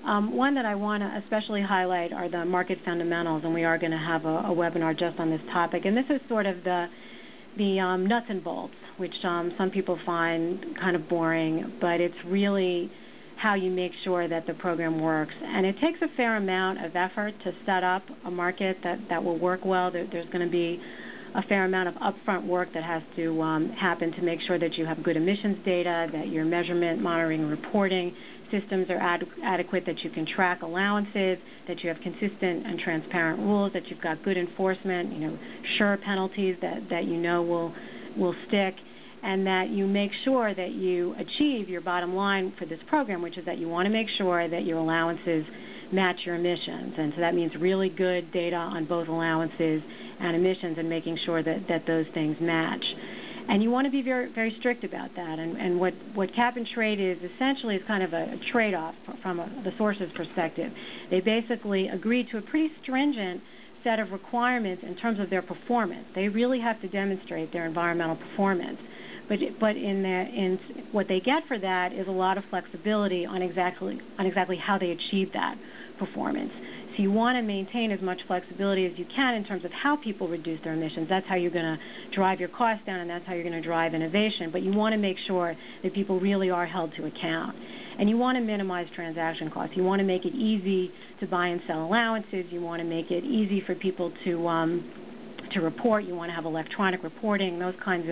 One that I want to especially highlight are the market fundamentals, and we are going to have a webinar just on this topic. And this is sort of the nuts and bolts, which some people find kind of boring, but it's really how you make sure that the program works. And it takes a fair amount of effort to set up a market that will work well. There's going to be a fair amount of upfront work that has to happen to make sure that you have good emissions data, that your measurement, monitoring, and reporting systems are adequate, that you can track allowances, that you have consistent and transparent rules, that you've got good enforcement, sure penalties that will stick, and that you make sure that you achieve your bottom line for this program, which is that you want to make sure that your allowances match your emissions. And so that means really good data on both allowances and emissions and making sure that those things match. And you want to be very, very strict about that. And what cap and trade is essentially is kind of a trade-off from the source's perspective. They basically agree to a pretty stringent set of requirements in terms of their performance. They really have to demonstrate their environmental performance. But in what they get for that is a lot of flexibility on exactly how they achieve that performance. So you want to maintain as much flexibility as you can in terms of how people reduce their emissions. That's how you're going to drive your costs down, and that's how you're going to drive innovation. But you want to make sure that people really are held to account. And you want to minimize transaction costs. You want to make it easy to buy and sell allowances. You want to make it easy for people to report. You want to have electronic reporting, those kinds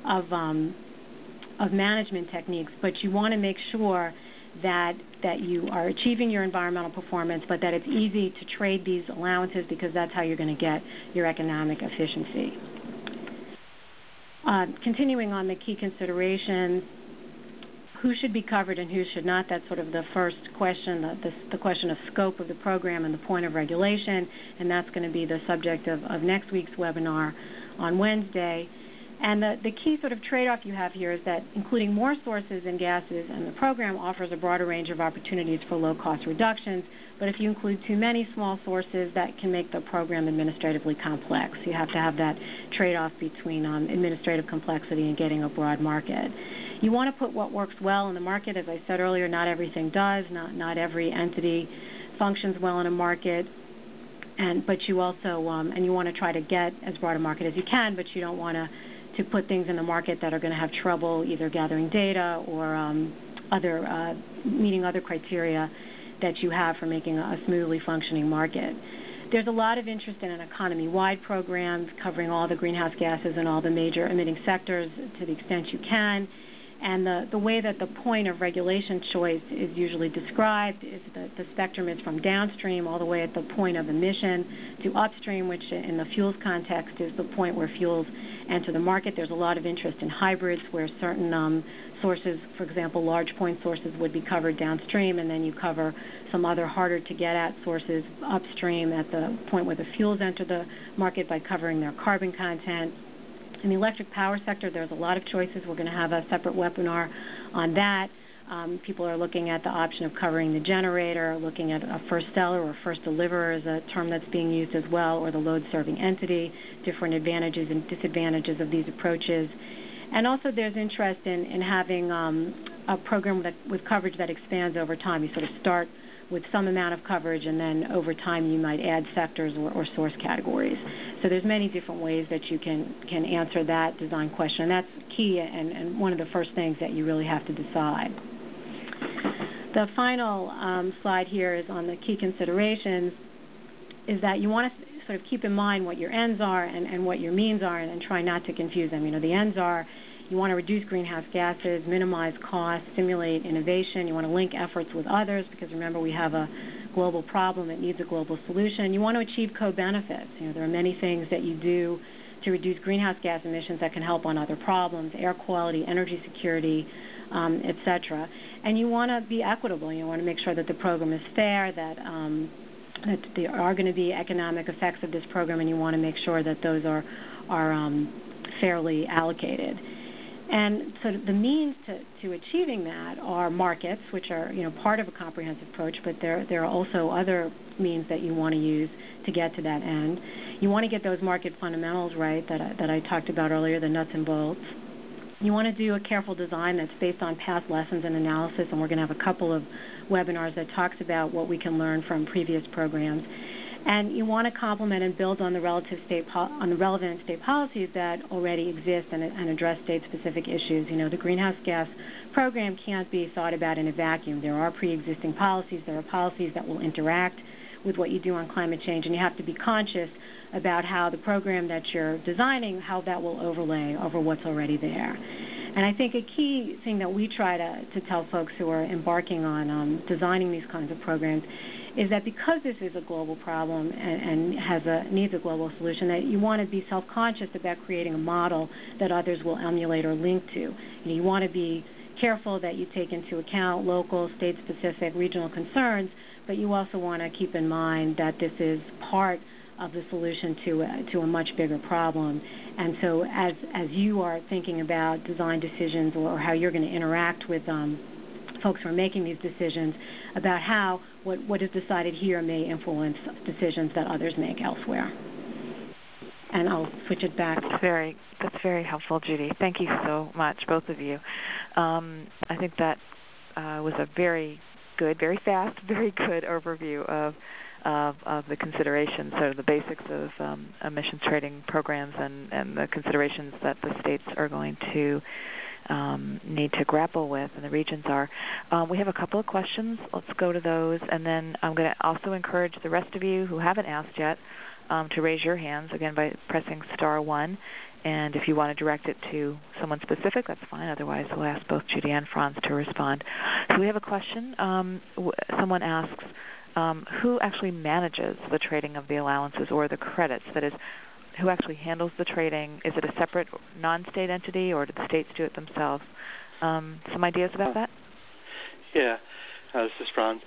of management techniques. But you want to make sure that you are achieving your environmental performance, but that it's easy to trade these allowances, because that's how you're going to get your economic efficiency. Continuing on the key considerations, who should be covered and who should not? That's sort of the first question, the question of scope of the program and the point of regulation, and that's going to be the subject of next week's webinar on Wednesday. And the key sort of trade-off you have here is that including more sources and gases, and the program offers a broader range of opportunities for low-cost reductions, but if you include too many small sources, that can make the program administratively complex. You have to have that trade-off between administrative complexity and getting a broad market. You want to put what works well in the market. As I said earlier, not everything does. Not every entity functions well in a market. But you also, and you want to try to get as broad a market as you can, but you don't want to put things in the market that are going to have trouble either gathering data or meeting other criteria that you have for making a smoothly functioning market. There's a lot of interest in an economy-wide program covering all the greenhouse gases and all the major emitting sectors to the extent you can. And the way that the point of regulation choice is usually described is that the spectrum is from downstream all the way at the point of emission to upstream, which in the fuels context is the point where fuels enter the market. There's a lot of interest in hybrids where certain sources, for example, large point sources would be covered downstream, and then you cover some other harder to get at sources upstream at the point where the fuels enter the market by covering their carbon content. In the electric power sector, there's a lot of choices. We're going to have a separate webinar on that. People are looking at the option of covering the generator, looking at a first seller or first deliverer is a term that's being used as well, or the load-serving entity, different advantages and disadvantages of these approaches. And also there's interest in having a program with coverage that expands over time. You sort of start with some amount of coverage, and then over time you might add sectors or source categories. So there's many different ways that you can answer that design question. And that's key and one of the first things that you really have to decide. The final slide here is on the key considerations, is that you want to sort of keep in mind what your ends are and what your means are, and try not to confuse them. You know, the ends are you want to reduce greenhouse gases, minimize costs, stimulate innovation. You want to link efforts with others because, remember, we have a global problem that needs a global solution. You want to achieve co-benefits. You know, there are many things that you do to reduce greenhouse gas emissions that can help on other problems, air quality, energy security, etc. And you want to be equitable. You want to make sure that the program is fair, that there are going to be economic effects of this program, and you want to make sure that those are fairly allocated. And so the means to achieving that are markets, which are part of a comprehensive approach, but there are also other means that you want to use to get to that end. You want to get those market fundamentals right that I talked about earlier, the nuts and bolts. You want to do a careful design that's based on past lessons and analysis, and we're going to have a couple of webinars that talks about what we can learn from previous programs. And you want to complement and build on the relevant state policies that already exist and address state-specific issues. You know, the greenhouse gas program can't be thought about in a vacuum. There are pre-existing policies. There are policies that will interact with what you do on climate change, and you have to be conscious about how the program that you're designing, how that will overlay over what's already there. And I think a key thing that we try to tell folks who are embarking on designing these kinds of programs is that because this is a global problem and needs a global solution, that you want to be self-conscious about creating a model that others will emulate or link to. You want to be careful that you take into account local, state-specific, regional concerns, but you also want to keep in mind that this is part of the solution to a much bigger problem. And so as you are thinking about design decisions or how you're going to interact with folks who are making these decisions, about how what is decided here may influence decisions that others make elsewhere. And I'll switch it back. That's very helpful, Judy. Thank you so much, both of you. I think that was a very good, very fast, very good overview of the considerations, so the basics of emissions trading programs and the considerations that the states are going to need to grapple with, and the regions are. We have a couple of questions. Let's go to those, and then I'm going to also encourage the rest of you who haven't asked yet to raise your hands, again, by pressing *1. And if you want to direct it to someone specific, that's fine. Otherwise, we'll ask both Judy and Franz to respond. So we have a question. Someone asks, who actually manages the trading of the allowances or the credits? That is, who actually handles the trading? Is it a separate non-state entity, or do the states do it themselves? Some ideas about that? Yeah, this is Franz.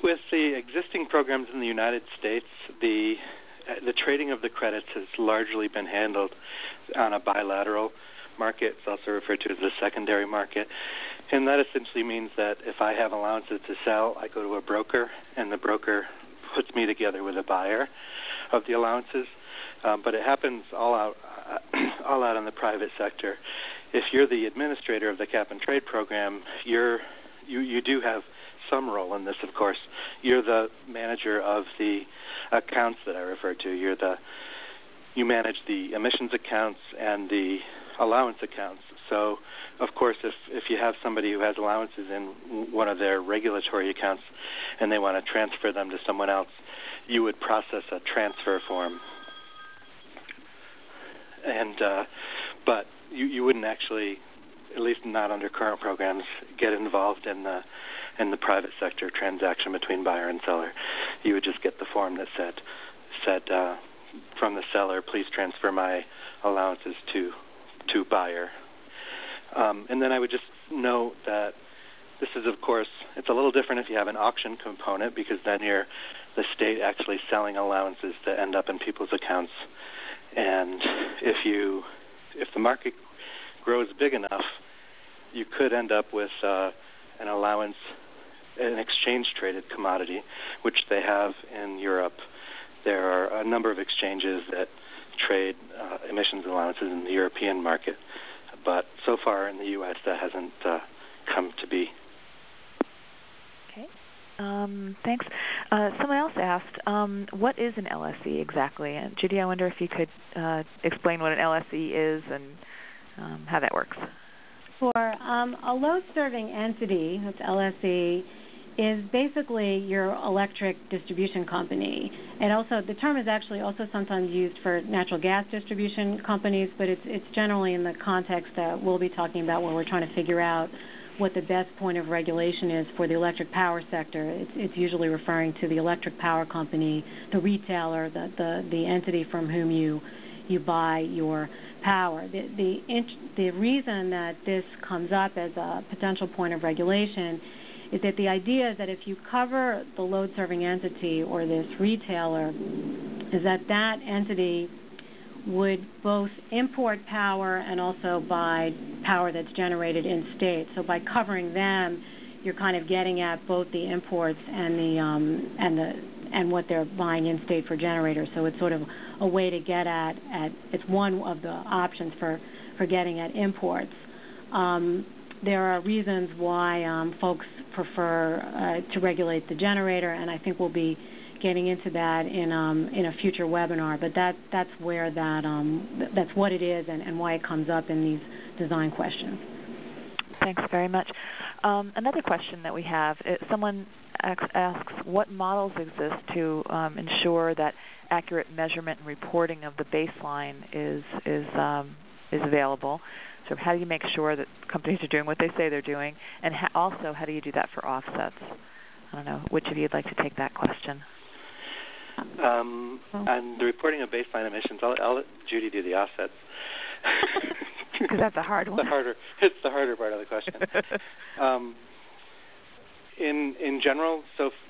With the existing programs in the United States, the trading of the credits has largely been handled on a bilateral market. It's also referred to as the secondary market. And that essentially means that if I have allowances to sell, I go to a broker, and the broker puts me together with a buyer of the allowances. But it happens all out in the private sector. If you're the administrator of the cap-and-trade program, you do have some role in this, of course. You're the manager of the accounts that I referred to. You manage the emissions accounts and the allowance accounts. So, of course, if you have somebody who has allowances in one of their regulatory accounts and they want to transfer them to someone else, you would process a transfer form. And but you wouldn't actually at least not under current programs, get involved in the private sector transaction between buyer and seller. You would just get the form that said from the seller, please transfer my allowances to buyer. And then I would just note that this is, of course, it's a little different if you have an auction component, because then you're the state actually selling allowances that end up in people's accounts. And if the market grows big enough, you could end up with an allowance, an exchange-traded commodity, which they have in Europe. There are a number of exchanges that trade emissions allowances in the European market, but so far in the U.S. that hasn't come to be. Okay. Thanks. Someone else asked, what is an LSE exactly? And Judy, I wonder if you could explain what an LSE is and how that works. For a load-serving entity, that's LSE, is basically your electric distribution company. And also, the term is actually also sometimes used for natural gas distribution companies, but it's generally in the context that we'll be talking about where we're trying to figure out what the best point of regulation is for the electric power sector. It's usually referring to the electric power company, the retailer, the entity from whom you buy your power. The reason that this comes up as a potential point of regulation is that the idea is that if you cover the load-serving entity or this retailer, is that that entity would both import power and also buy power that's generated in state. So by covering them, you're kind of getting at both the imports and and what they're buying in state for generators. So it's sort of a way to get at it's one of the options for getting at imports. There are reasons why folks prefer to regulate the generator, and I think we'll be getting into that in a future webinar. But that's where that's what it is and why it comes up in these design questions. Thanks very much. Another question that we have, someone asks what models exist to ensure that accurate measurement and reporting of the baseline is available. So how do you make sure that companies are doing what they say they're doing, and also how do you do that for offsets? I don't know, which of you would like to take that question? And the reporting of baseline emissions, I'll let Judy do the offsets. Because that's a hard one. It's the harder part of the question. In general,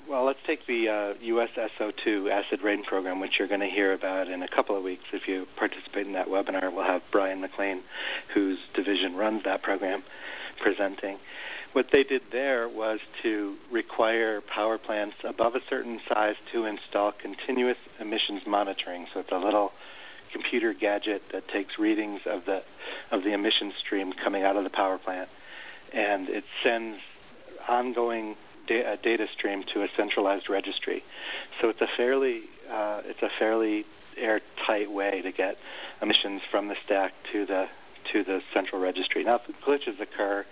let's take the U.S. SO2 acid rain program, which you're going to hear about in a couple of weeks. If you participate in that webinar, we'll have Brian McLean, whose division runs that program, presenting. What they did there was to require power plants above a certain size to install continuous emissions monitoring. So it's a little computer gadget that takes readings of the emission stream coming out of the power plant, and it sends ongoing data stream to a centralized registry. So it's a fairly airtight way to get emissions from the stack to the central registry. Now, glitches occur,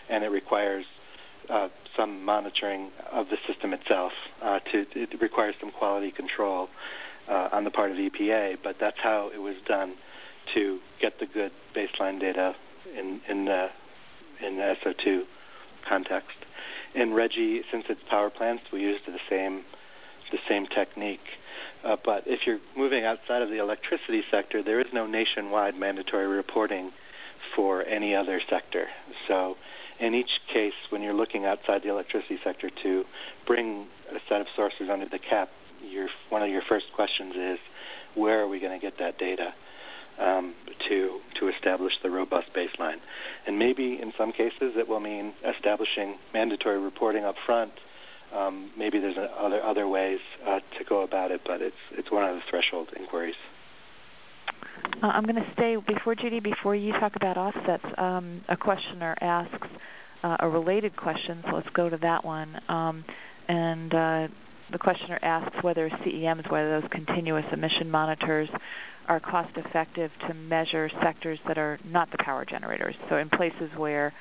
and it requires some monitoring of the system itself. It requires some quality control on the part of EPA, but that's how it was done to get the good baseline data in the SO2 context. In RGGI, since it's power plants, we used the same technique. But if you're moving outside of the electricity sector, there is no nationwide mandatory reporting for any other sector. So in each case, when you're looking outside the electricity sector to bring a set of sources under the cap, one of your first questions is, where are we going to get that data to establish the robust baseline? And maybe in some cases it will mean establishing mandatory reporting up front. Maybe there's other ways to go about it, but it's one of the threshold inquiries. I'm going to stay, Judy, before you talk about offsets, a questioner asks a related question, so let's go to that one. The questioner asks whether CEMs, whether those continuous emission monitors, are cost-effective to measure sectors that are not the power generators. So in places where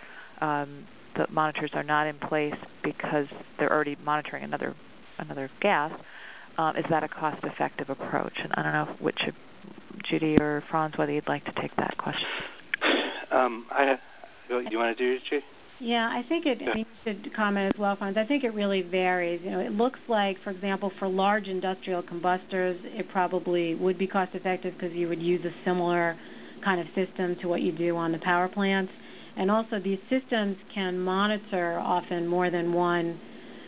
the monitors are not in place because they're already monitoring another gas, is that a cost-effective approach? And I don't know which, Judy or Franz, whether you'd like to take that question. You want to do it, Judy? Yeah, I think you should comment as well, Franz. I think it really varies. It looks like, for example, for large industrial combustors, it probably would be cost effective because you would use a similar kind of system to what you do on the power plants. And also, these systems can monitor often more than one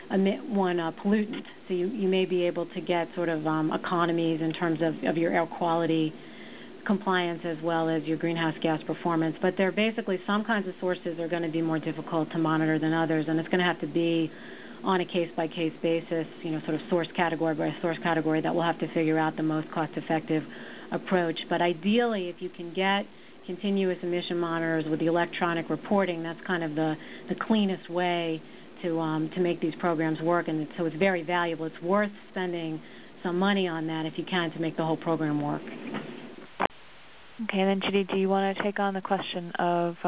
pollutant. So you may be able to get sort of economies in terms of your air quality compliance as well as your greenhouse gas performance. But there are basically some kinds of sources are going to be more difficult to monitor than others, and it's going to have to be on a case-by-case basis, sort of source category by source category, that we'll have to figure out the most cost-effective approach. But ideally, if you can get continuous emission monitors with the electronic reporting, that's kind of the cleanest way to make these programs work, and so it's very valuable. It's worth spending some money on that if you can to make the whole program work. Okay, and then Judy, do you want to take on the question of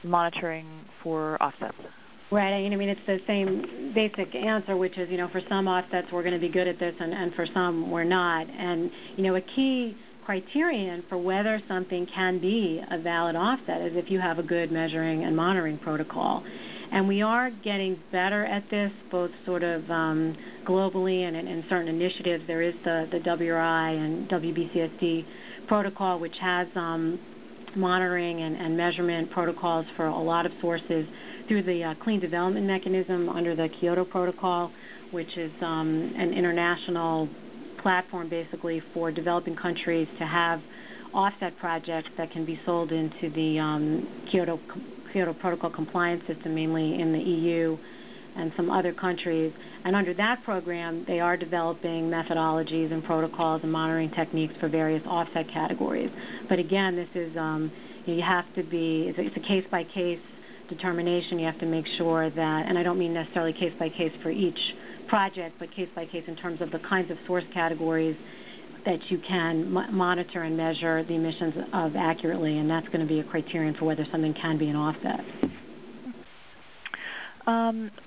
monitoring for offsets? Right. I mean, it's the same basic answer, which is, for some offsets we're going to be good at this, and for some we're not. And, a key criterion for whether something can be a valid offset is if you have a good measuring and monitoring protocol. And we are getting better at this, both sort of globally and in certain initiatives. There is the WRI and WBCSD protocol, which has monitoring and measurement protocols for a lot of sources through the Clean Development Mechanism under the Kyoto Protocol, which is an international platform basically for developing countries to have offset projects that can be sold into the Kyoto Protocol compliance system, mainly in the EU and some other countries. And under that program, they are developing methodologies and protocols and monitoring techniques for various offset categories. But again, this is, you have to be, it's a case-by-case determination. You have to make sure that, and I don't mean necessarily case-by-case for each project, but case-by-case in terms of the kinds of source categories that you can monitor and measure the emissions of accurately, and that's going to be a criterion for whether something can be an offset.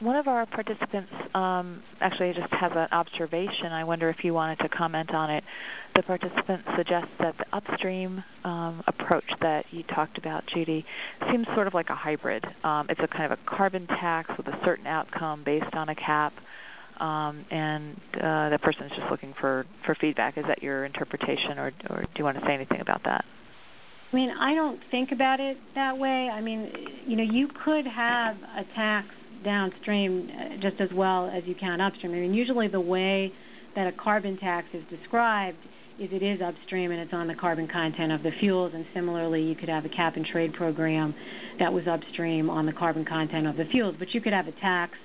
One of our participants actually just has an observation. I wonder if you wanted to comment on it. The participant suggests that the upstream approach that you talked about, Judy, seems sort of like a hybrid. It's a kind of a carbon tax with a certain outcome based on a cap, and the person is just looking for feedback. Is that your interpretation, or do you want to say anything about that? I mean, I don't think about it that way. I mean, you could have a tax downstream just as well as you can upstream. I mean, usually the way that a carbon tax is described is it is upstream and it's on the carbon content of the fuels, and similarly you could have a cap and trade program that was upstream on the carbon content of the fuels. But you could have a tax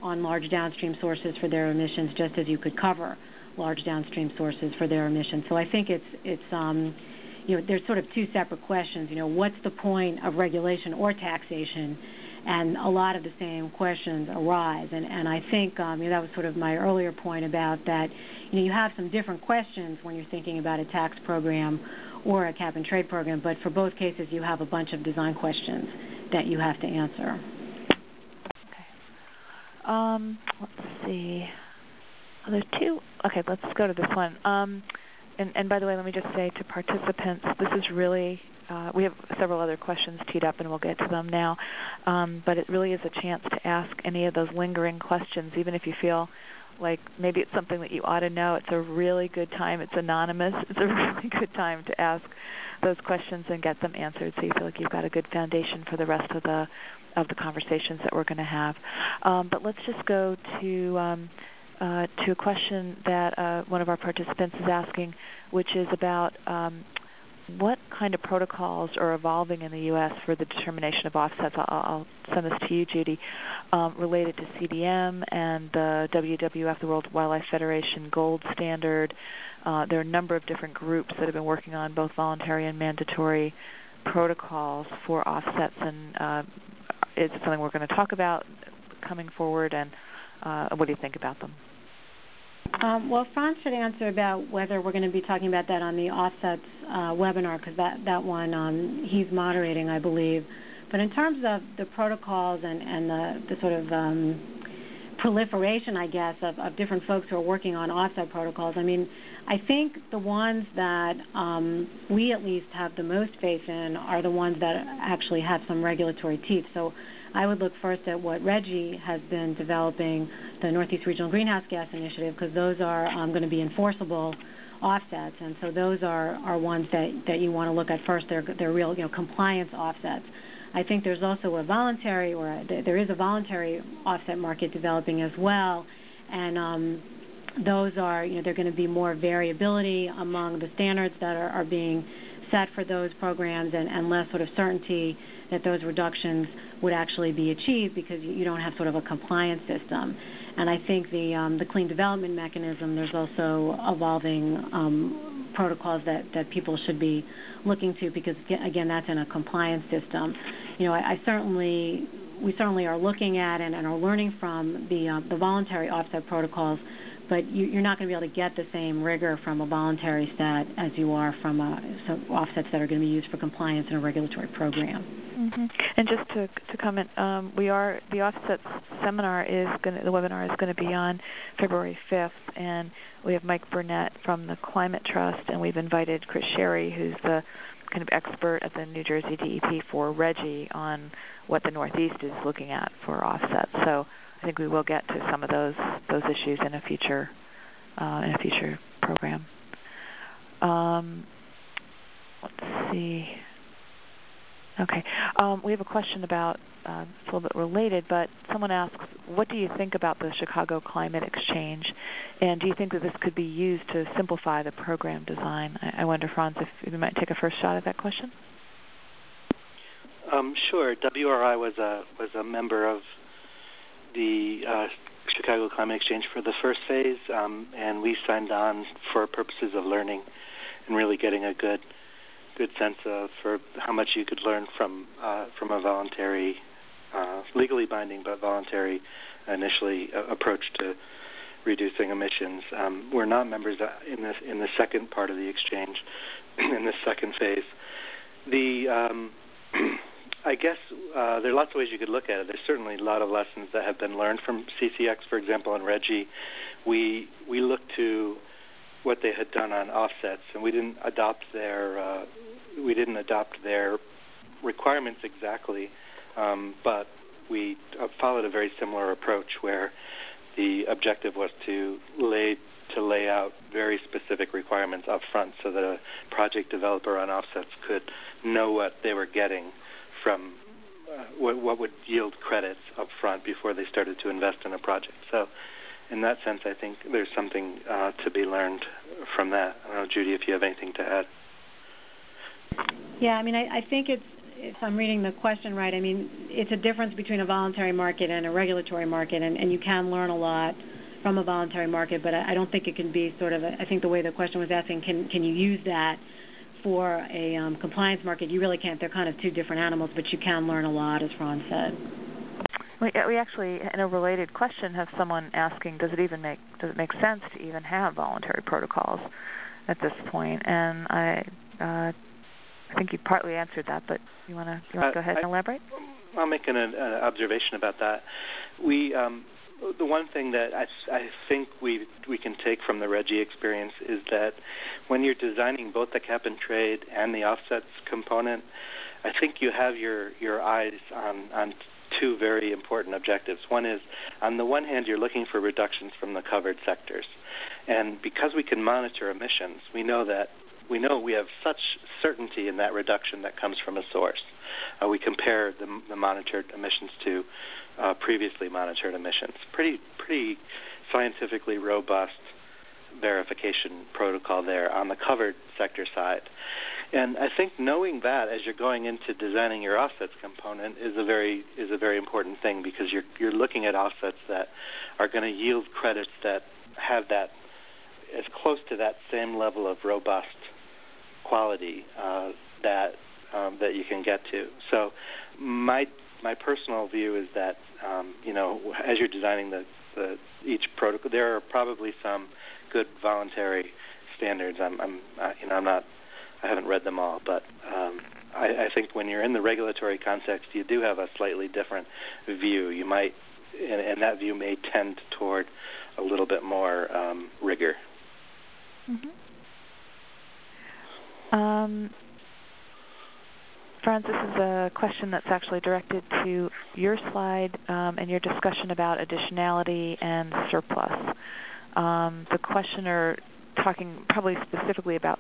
on large downstream sources for their emissions just as you could cover large downstream sources for their emissions. So I think it's there's sort of two separate questions. What's the point of regulation or taxation? And a lot of the same questions arise. And I think that was sort of my earlier point about that, you have some different questions when you're thinking about a tax program or a cap and trade program, but for both cases you have a bunch of design questions that you have to answer. Okay. Let's see. Oh, there's two. Okay, let's go to this one. And by the way, let me just say to participants, this is really, we have several other questions teed up, and we'll get to them now. But it really is a chance to ask any of those lingering questions, even if you feel like maybe it's something that you ought to know. It's a really good time. It's anonymous. It's a really good time to ask those questions and get them answered, so you feel like you've got a good foundation for the rest of the conversations that we're going to have. But let's just go to a question that one of our participants is asking, which is about what kind of protocols are evolving in the U.S. for the determination of offsets. I'll send this to you, Judy, related to CDM and the WWF, the World Wildlife Federation Gold Standard. There are a number of different groups that have been working on both voluntary and mandatory protocols for offsets, and is it something we're going to talk about coming forward, and what do you think about them? Well, Franz should answer about whether we're going to be talking about that on the offsets webinar, because that one he's moderating, I believe. But in terms of the protocols and the sort of proliferation, I guess, of different folks who are working on offset protocols. I mean, I think the ones that we at least have the most faith in are the ones that actually have some regulatory teeth. So I would look first at what RGGI has been developing, the Northeast Regional Greenhouse Gas Initiative, because those are going to be enforceable offsets, and so those are ones that you want to look at first. They're real, compliance offsets. I think there's also there is a voluntary offset market developing as well, and those are, they're going to be more variability among the standards that are being set for those programs, and less sort of certainty that those reductions would actually be achieved because you don't have sort of a compliance system. And I think the clean development mechanism, there's also evolving protocols that people should be looking to, because again, that's in a compliance system. We certainly are looking at and are learning from the voluntary offset protocols, but you're not going to be able to get the same rigor from a voluntary set as you are from some offsets that are going to be used for compliance in a regulatory program. Mm-hmm. And just to comment, the offsets seminar the webinar is going to be on February 5th, and we have Mike Burnett from the Climate Trust, and we've invited Chris Sherry, who's the kind of expert at the New Jersey DEP for RGGI on what the Northeast is looking at for offsets. So I think we will get to some of those issues in a future program. Let's see. Okay. We have a question about, it's a little bit related, but someone asks, what do you think about the Chicago Climate Exchange, and do you think that this could be used to simplify the program design? I wonder, Franz, if you might take a first shot at that question? Sure. WRI was a member of the Chicago Climate Exchange for the first phase, and we signed on for purposes of learning and really getting a good sense of for how much you could learn from a voluntary, legally binding but voluntary initially approach to reducing emissions. We're not members in the second part of the exchange, in the second phase. I guess there are lots of ways you could look at it. There's certainly a lot of lessons that have been learned from CCX, for example, and RGGI. We looked to what they had done on offsets, and we didn't adopt their requirements exactly, but we followed a very similar approach where the objective was to lay out very specific requirements up front so that a project developer on offsets could know what they were getting from what would yield credits up front before they started to invest in a project. So in that sense, I think there's something to be learned from that. I don't know, Judy, if you have anything to add. Yeah, I mean, I think if I'm reading the question right, I mean, it's a difference between a voluntary market and a regulatory market, and you can learn a lot from a voluntary market, but I don't think it can be sort of, I think the way the question was asking, can you use that for a compliance market? You really can't. They're kind of two different animals, but you can learn a lot, as Franz said. We actually, in a related question, have someone asking, does it make sense to even have voluntary protocols at this point? And I think you partly answered that, but you want to go ahead and elaborate? I'll make an observation about that. The one thing that I think we can take from the RGGI experience is that when you're designing both the cap and trade and the offsets component, I think you have your eyes on two very important objectives. One is, on the one hand, you're looking for reductions from the covered sectors. And because we can monitor emissions, we know we have such certainty in that reduction that comes from a source. We compare the monitored emissions to previously monitored emissions. Pretty scientifically robust verification protocol there on the covered sector side. And I think knowing that as you're going into designing your offsets component is a very important thing, because you're looking at offsets that are going to yield credits that have that as close to that same level of robust quality that you can get to. So my personal view is that as you're designing each protocol, there are probably some good voluntary standards. I haven't read them all, but I think when you're in the regulatory context, you do have a slightly different view. You might, and that view may tend toward a little bit more rigor. Mm-hmm. Franz, this is a question that's actually directed to your slide and your discussion about additionality and surplus. The questioner, talking probably specifically about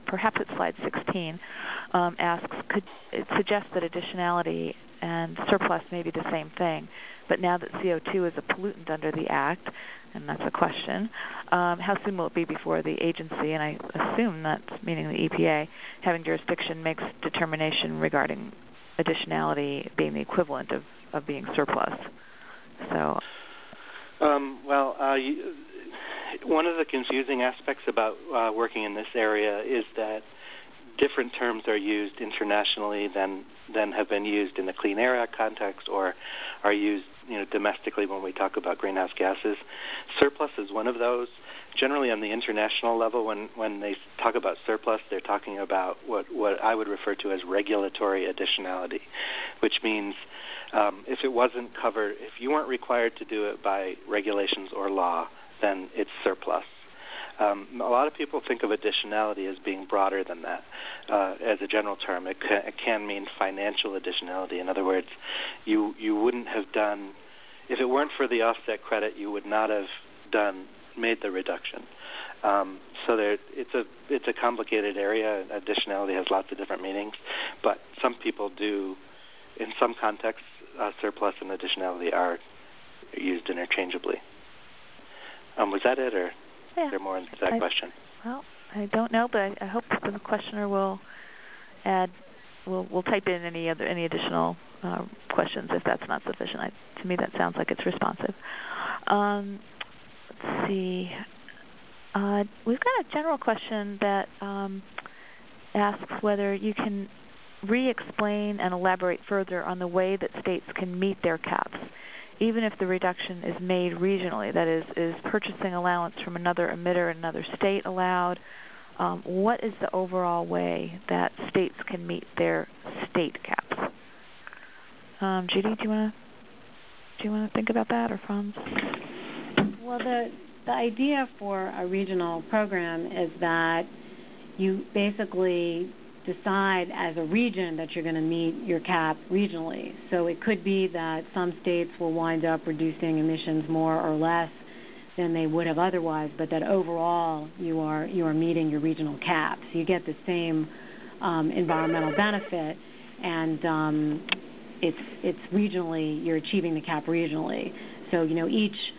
perhaps it's slide 16, asks, could it suggest that additionality and surplus may be the same thing, but now that CO2 is a pollutant under the Act, and that's a question, how soon will it be before the agency, and I assume that's meaning the EPA, having jurisdiction makes determination regarding additionality being the equivalent of being surplus? So, one of the confusing aspects about working in this area is that different terms are used internationally than have been used in the Clean Air Act context or are used domestically when we talk about greenhouse gases. Surplus is one of those. Generally on the international level, when they talk about surplus, they're talking about what I would refer to as regulatory additionality, which means if it wasn't covered, if you weren't required to do it by regulations or law, then it's surplus. A lot of people think of additionality as being broader than that. As a general term, it can mean financial additionality. In other words, you wouldn't have done, if it weren't for the offset credit, you would not have made the reduction. So it's a complicated area. Additionality has lots of different meanings, but some people do, in some contexts, surplus and additionality are used interchangeably. Was that it, or is there more into that question? Well, I don't know, but I hope the questioner will will type in any additional questions if that's not sufficient. To me, that sounds like it's responsive. Let's see. We've got a general question that asks whether you can re-explain and elaborate further on the way that states can meet their caps, even if the reduction is made regionally. That is purchasing allowance from another emitter in another state allowed? What is the overall way that states can meet their state caps? Judy, do you want to think about that, or Franz? Well, the idea for a regional program is that you basically decide as a region that you're going to meet your cap regionally. So it could be that some states will wind up reducing emissions more or less than they would have otherwise, but that overall you are meeting your regional caps. You get the same environmental benefit, and it's regionally, you're achieving the cap regionally. So each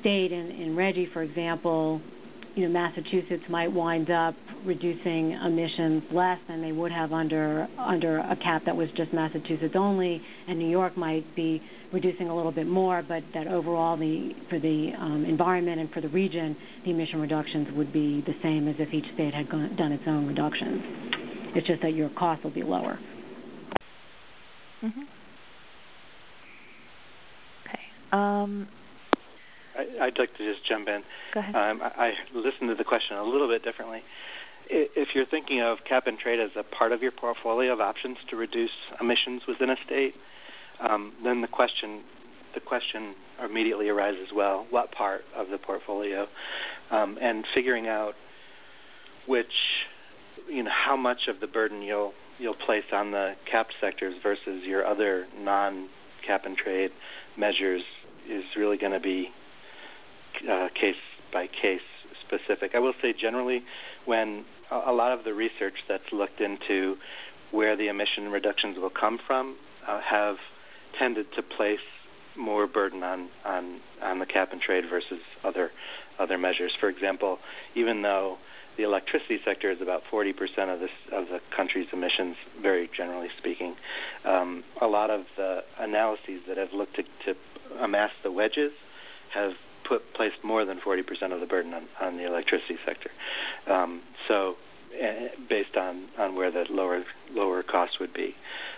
state in RGGI, for example, Massachusetts might wind up reducing emissions less than they would have under a cap that was just Massachusetts only, and New York might be reducing a little bit more, but that overall for the environment and for the region, the emission reductions would be the same as if each state had done its own reductions. It's just that your cost will be lower. Mm-hmm. Okay. I'd like to just jump in. Go ahead. I listened to the question a little bit differently. If you're thinking of cap and trade as a part of your portfolio of options to reduce emissions within a state, then the question immediately arises, well, what part of the portfolio? And figuring out how much of the burden you'll place on the capped sectors versus your other non-cap and trade measures is really going to be case by case specific. I will say generally, when a lot of the research that's looked into where the emission reductions will come from have tended to place more burden on the cap and trade versus other measures. For example, even though the electricity sector is about 40% of the country's emissions, very generally speaking, a lot of the analyses that have looked to amass the wedges have placed more than 40% of the burden on the electricity sector. So based on where the lower cost would be.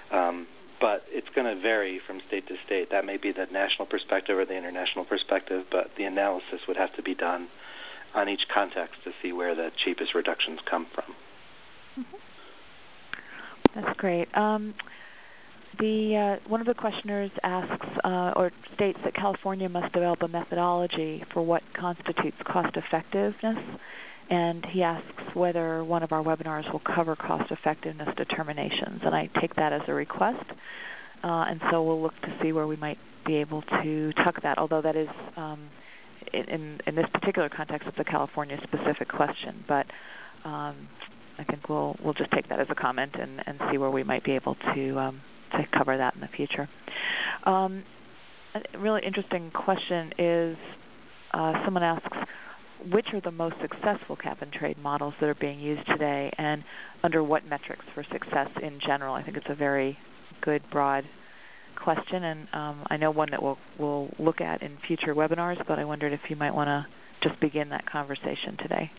But it's going to vary from state to state. That may be the national perspective or the international perspective, but the analysis would have to be done on each context to see where the cheapest reductions come from. Mm-hmm. That's great. One of the questioners asks or states that California must develop a methodology for what constitutes cost effectiveness, and he asks whether one of our webinars will cover cost effectiveness determinations. And I take that as a request, and so we'll look to see where we might be able to tuck that, although that is, in this particular context, it's a California-specific question. But I think we'll just take that as a comment and see where we might be able to cover that in the future. A really interesting question is someone asks, which are the most successful cap-and-trade models that are being used today, and under what metrics for success in general? I think it's a very good, broad question, and I know one that we'll look at in future webinars, but I wondered if you might want to just begin that conversation today.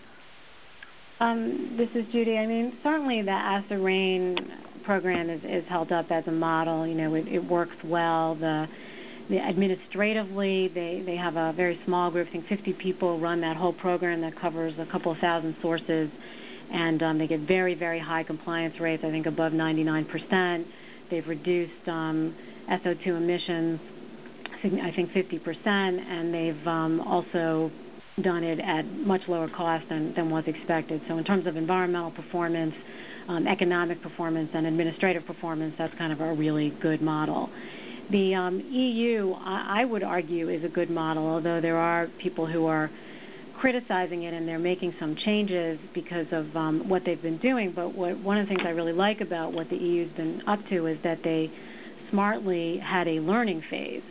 This is Judy. I mean, certainly the ASSA-RAIN program is held up as a model. You know, it works well. Administratively, they have a very small group. I think 50 people run that whole program that covers a couple of thousand sources, and they get very, very high compliance rates, I think above 99%. They've reduced SO2 emissions, I think 50%, and they've also done it at much lower cost than was expected. So in terms of environmental performance, economic performance, and administrative performance, that's kind of a really good model. The EU, I would argue, is a good model, although there are people who are criticizing it, and they're making some changes because of what they've been doing. But one of the things I really like about what the EU's been up to is that they smartly had a learning phase,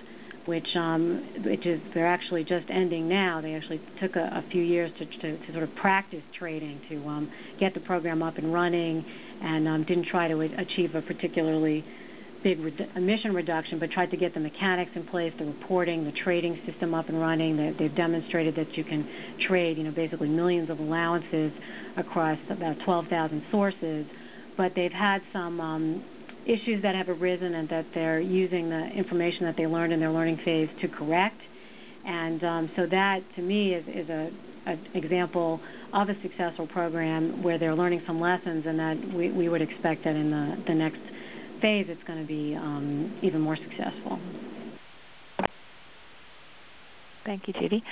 which is they're actually just ending now. They actually took a few years to sort of practice trading, to get the program up and running, and didn't try to achieve a particularly big emission reduction, but tried to get the mechanics in place, the reporting, the trading system up and running. They've demonstrated that you can trade, basically millions of allowances across about 12,000 sources. But they've had some issues that have arisen, and that they're using the information that they learned in their learning phase to correct. And so that, to me, is an example of a successful program where they're learning some lessons, and that we would expect that in the next phase it's going to be even more successful. Thank you, Judy.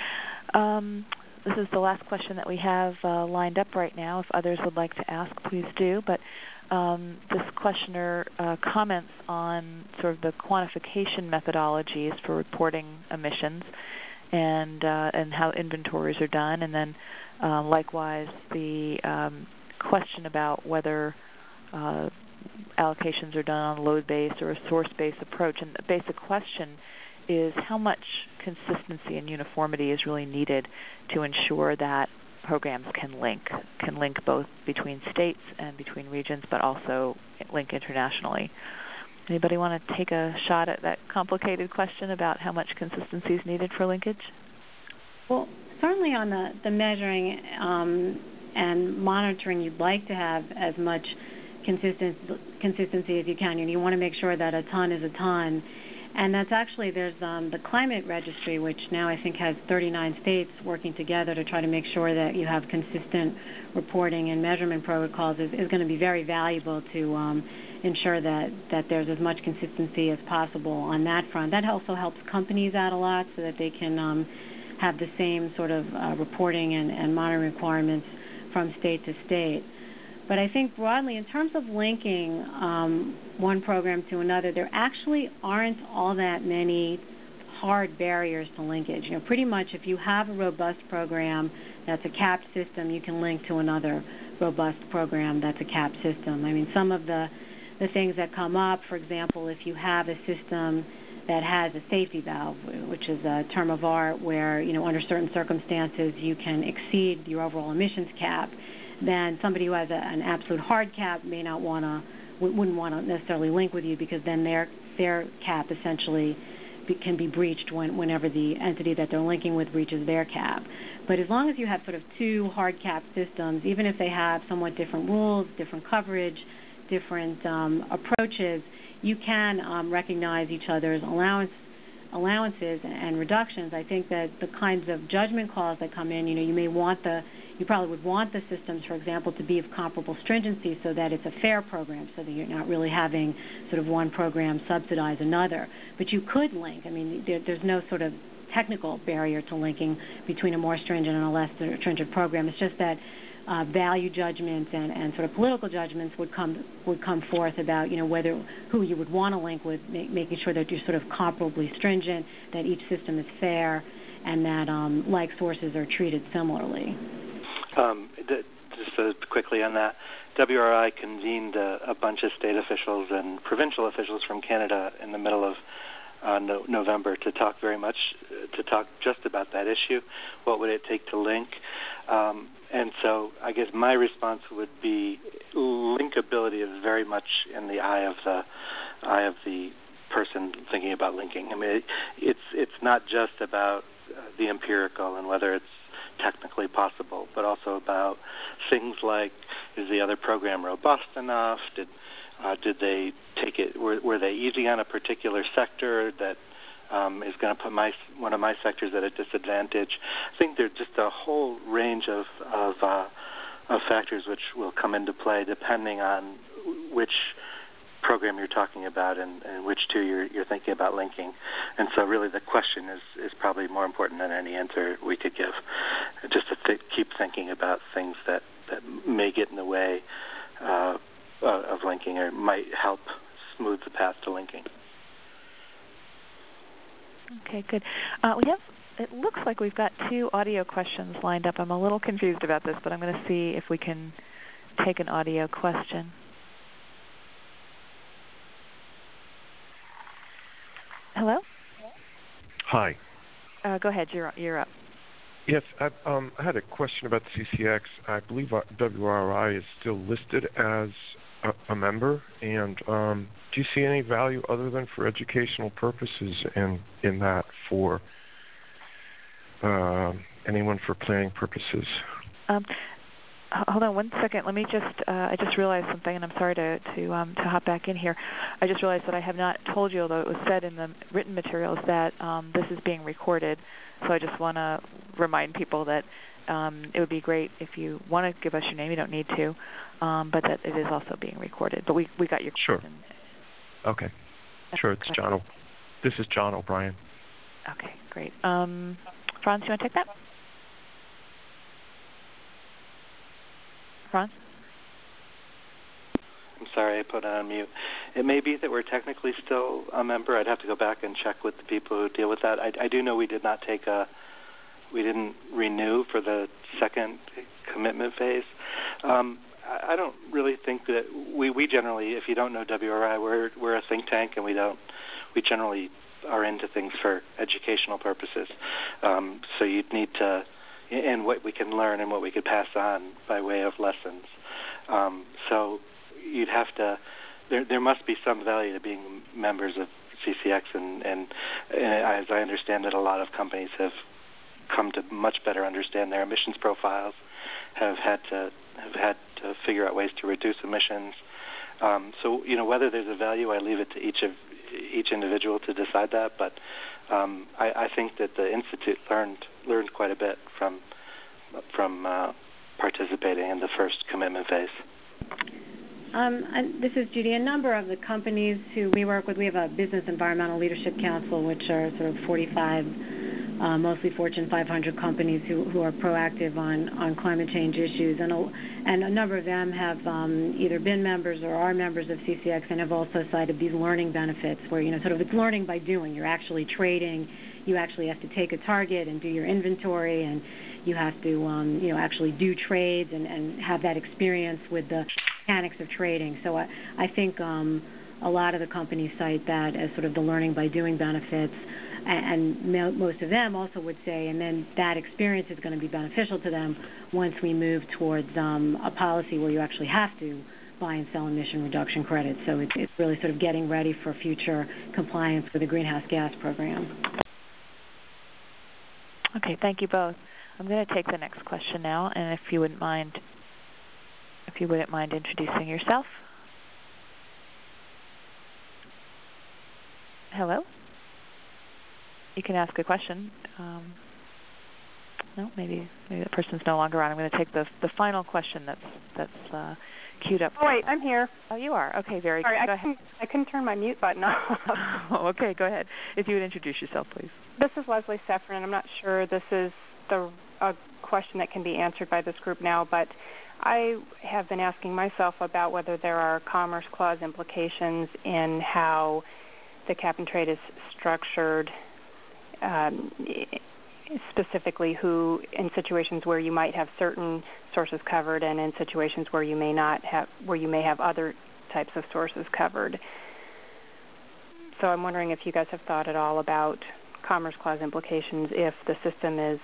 This is the last question that we have lined up right now. If others would like to ask, please do. But this questioner comments on sort of the quantification methodologies for reporting emissions, and how inventories are done, and then likewise the question about whether allocations are done on a load-based or a source-based approach. And the basic question is how much consistency and uniformity is really needed to ensure that programs can link both between states and between regions, but also link internationally. Anybody want to take a shot at that complicated question about how much consistency is needed for linkage? Well, certainly on the measuring and monitoring, you'd like to have as much consistency as you can, and you want to make sure that a ton is a ton. And that's actually, there's the climate registry, which now I think has 39 states working together to try to make sure that you have consistent reporting and measurement protocols, is going to be very valuable to ensure that there's as much consistency as possible on that front. That also helps companies out a lot, so that they can have the same sort of reporting and monitoring requirements from state to state. But I think broadly, in terms of linking one program to another, there actually aren't all that many hard barriers to linkage. Pretty much if you have a robust program that's a capped system, you can link to another robust program that's a capped system. I mean, some of the things that come up, for example, if you have a system that has a safety valve, which is a term of art where, under certain circumstances you can exceed your overall emissions cap, then somebody who has an absolute hard cap wouldn't want to necessarily link with you, because then their cap essentially can be breached whenever the entity that they're linking with breaches their cap. But as long as you have sort of two hard cap systems, even if they have somewhat different rules, different coverage, different approaches, you can recognize each other's allowance allowances and reductions, I think that the kinds of judgment calls that come in, you probably would want the systems, for example, to be of comparable stringency so that it's a fair program, so that you're not really having sort of one program subsidize another. But you could link. I mean, there's no sort of technical barrier to linking between a more stringent and a less stringent program. It's just that value judgments and sort of political judgments would come forth about who you would want to link with, making sure that you're sort of comparably stringent, that each system is fair, and that like sources are treated similarly. Just quickly on that, WRI convened a bunch of state officials and provincial officials from Canada in the middle of November to talk just about that issue. What would it take to link? And so I guess my response would be linkability is very much in the eye of the person thinking about linking. I mean, it's not just about the empirical and whether it's technically possible, but also about things like, is the other program robust enough? Did they take it? Were they easy on a particular sector that is going to put one of my sectors at a disadvantage? I think there's just a whole range of factors which will come into play depending on which program you're talking about and which two you're thinking about linking. And so really the question is probably more important than any answer we could give. Just to keep thinking about things that may get in the way of linking or might help smooth the path to linking. Okay, good. It looks like we've got 2 audio questions lined up. I'm a little confused about this, but I'm going to see if we can take an audio question. Hello? Hi. Go ahead. You're up. Yes, I had a question about the CCX. I believe WRI is still listed as a member, and do you see any value other than for educational purposes in that for anyone for planning purposes? Hold on one second. Let me just, I just realized something, and I'm sorry to hop back in here. I just realized that I have not told you, although it was said in the written materials, that this is being recorded. So I just want to remind people that it would be great if you want to give us your name. You don't need to, but that it is also being recorded. But we got your Sure. question. Okay. Sure, it's John. This is John O'Brien. Okay, great. Franz, you want to take that? Franz? I'm sorry, I put it on mute. It may be that we're technically still a member. I'd have to go back and check with the people who deal with that. I do know we didn't renew for the second commitment phase. I don't really think that we generally, if you don't know WRI, we're a think tank, and we generally are into things for educational purposes. So you'd need to, and what we can learn and what we could pass on by way of lessons. So you'd have to, there must be some value to being members of CCX, and as I understand it, a lot of companies have come to much better understand their emissions profiles, have had to figure out ways to reduce emissions. So whether there's a value, I leave it to each individual to decide that. But I think that the Institute learned quite a bit from participating in the first commitment phase. This is Judy. A number of the companies who we work with, we have a Business Environmental Leadership Council, which are sort of 45 mostly Fortune 500 companies who are proactive on climate change issues, and a number of them have either been members or are members of CCX and have also cited these learning benefits where, sort of it's learning by doing. You're actually trading. You actually have to take a target and do your inventory, and you have to, actually do trades and have that experience with the mechanics of trading. So I think a lot of the companies cite that as sort of the learning by doing benefits. And most of them also would say, and then that experience is going to be beneficial to them once we move towards a policy where you actually have to buy and sell emission reduction credits. So it's really sort of getting ready for future compliance with the greenhouse gas program. Okay, thank you both. I'm going to take the next question now, and if you wouldn't mind introducing yourself. Hello? you can ask a question. No, maybe that person's no longer on. I'm going to take the final question that's queued up. Oh, wait, I'm here. Oh, you are? Okay, very Sorry, good. Go ahead. I couldn't turn my mute button off. Oh, okay, go ahead. If you would introduce yourself, please. This is Leslie Seffern, and I'm not sure this is a question that can be answered by this group now, but I have been asking myself about whether there are Commerce Clause implications in how the cap-and-trade is structured, specifically who, in situations where you might have certain sources covered and in situations where you may not have, where you may have other types of sources covered. So I'm wondering if you guys have thought at all about Commerce Clause implications if the system is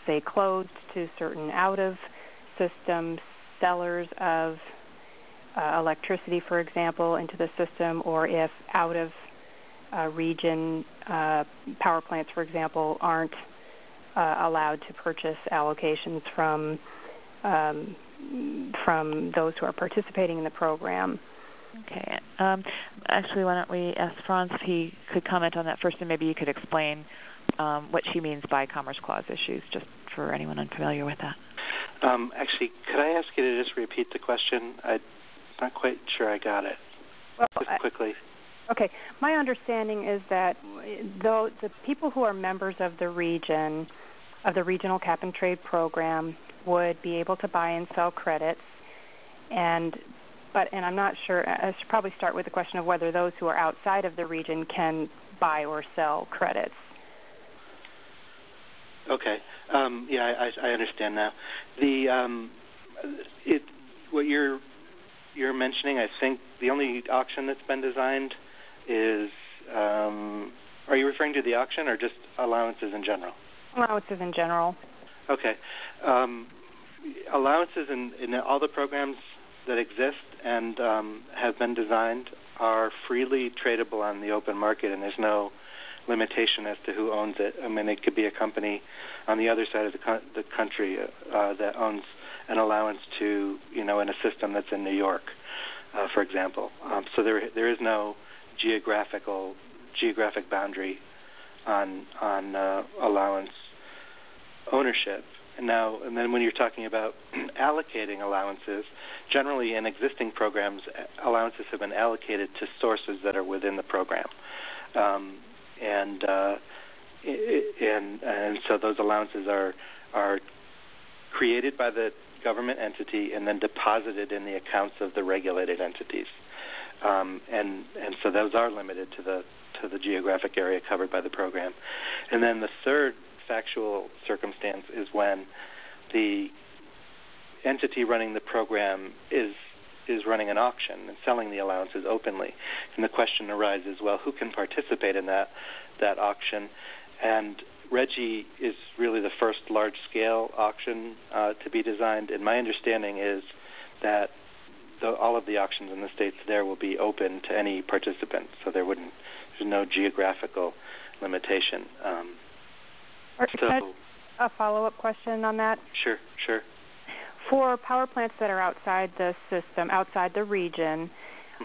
say closed to certain out-of-system sellers of electricity, for example, into the system, or if out-of-region power plants, for example, aren't allowed to purchase allocations from those who are participating in the program. Okay. Actually, why don't we ask Franz if he could comment on that first, and maybe you could explain what she means by Commerce Clause issues, just for anyone unfamiliar with that. Actually, could I ask you to just repeat the question? I'm not quite sure I got it. Well, just quickly. Okay. My understanding is that though the people who are members of the region, of the regional cap-and-trade program, would be able to buy and sell credits, and I'm not sure. I should probably start with the question of whether those who are outside of the region can buy or sell credits. Okay. Yeah, I understand now. What you're mentioning, I think the only auction that's been designed is. Are you referring to the auction or just allowances in general? Allowances in general. Okay. Allowances in all the programs that exist and have been designed are freely tradable on the open market, and there's no limitation as to who owns it. I mean, it could be a company on the other side of the country that owns an allowance to, in a system that's in New York, for example. So there is no geographic boundary on allowance ownership. And then when you're talking about allocating allowances, generally in existing programs, allowances have been allocated to sources that are within the program. And so those allowances are created by the government entity and then deposited in the accounts of the regulated entities. And so those are limited to the geographic area covered by the program. And then the third factual circumstance is when the entity running the program is running an auction and selling the allowances openly. And the question arises, well, who can participate in that auction? And RGGI is really the first large-scale auction to be designed. And my understanding is that all of the auctions in the states there will be open to any participant, so there's no geographical limitation. A follow-up question on that? Sure. For power plants that are outside the system, outside the region,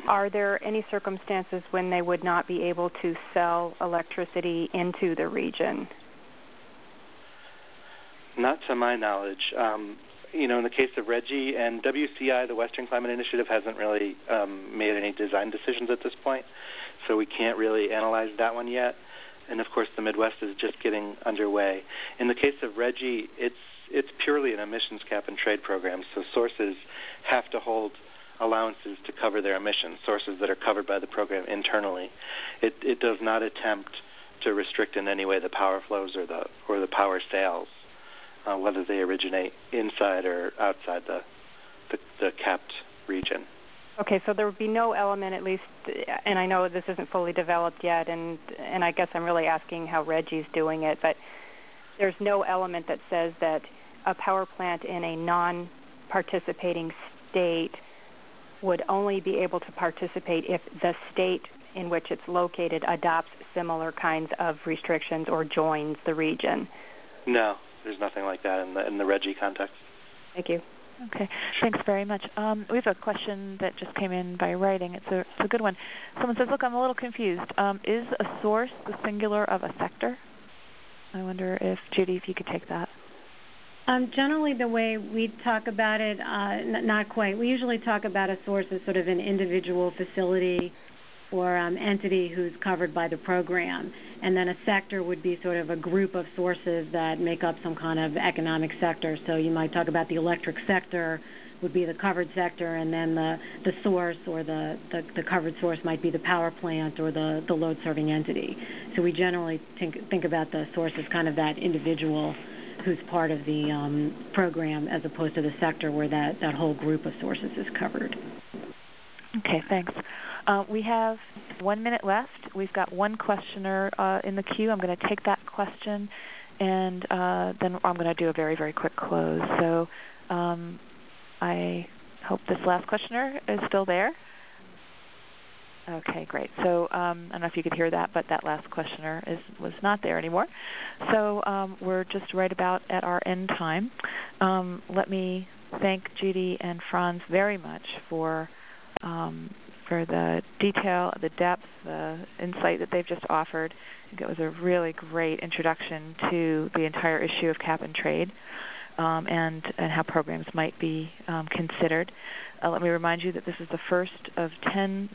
are there any circumstances when they would not be able to sell electricity into the region? Not to my knowledge. In the case of RGGI and WCI, the Western Climate Initiative, hasn't really made any design decisions at this point, so we can't really analyze that one yet. And of course, the Midwest is just getting underway. In the case of RGGI, it's purely an emissions cap and trade program, so sources have to hold allowances to cover their emissions, sources that are covered by the program internally. It does not attempt to restrict in any way the power flows or the power sales, whether they originate inside or outside the capped region. Okay, so there would be no element, at least, and I know this isn't fully developed yet, and I guess I'm really asking how RGGI's doing it, but there's no element that says that a power plant in a non-participating state would only be able to participate if the state in which it's located adopts similar kinds of restrictions or joins the region. No, there's nothing like that in the RGGI context. Thank you. Okay, thanks very much. We have a question that just came in by writing. It's a good one. Someone says, look, I'm a little confused. Is a source the singular of a sector? I wonder if, Judy, if you could take that. Generally, the way we talk about it, not quite. We usually talk about a source as sort of an individual facility or entity who's covered by the program. And then a sector would be sort of a group of sources that make up some kind of economic sector. So you might talk about the electric sector would be the covered sector, and then the source or the covered source might be the power plant or the load-serving entity. So we generally think about the source as kind of that individual who's part of the program, as opposed to the sector where that whole group of sources is covered. Okay, thanks. We have 1 minute left. We've got one questioner in the queue. I'm going to take that question, and then I'm going to do a very, very quick close. So I hope this last questioner is still there. Okay, great. So I don't know if you could hear that, but that last questioner was not there anymore. So we're just right about at our end time. Let me thank Judy and Franz very much for the detail, the depth, the insight that they've just offered. I think it was a really great introduction to the entire issue of cap and trade and how programs might be considered. Let me remind you that this is the first of 10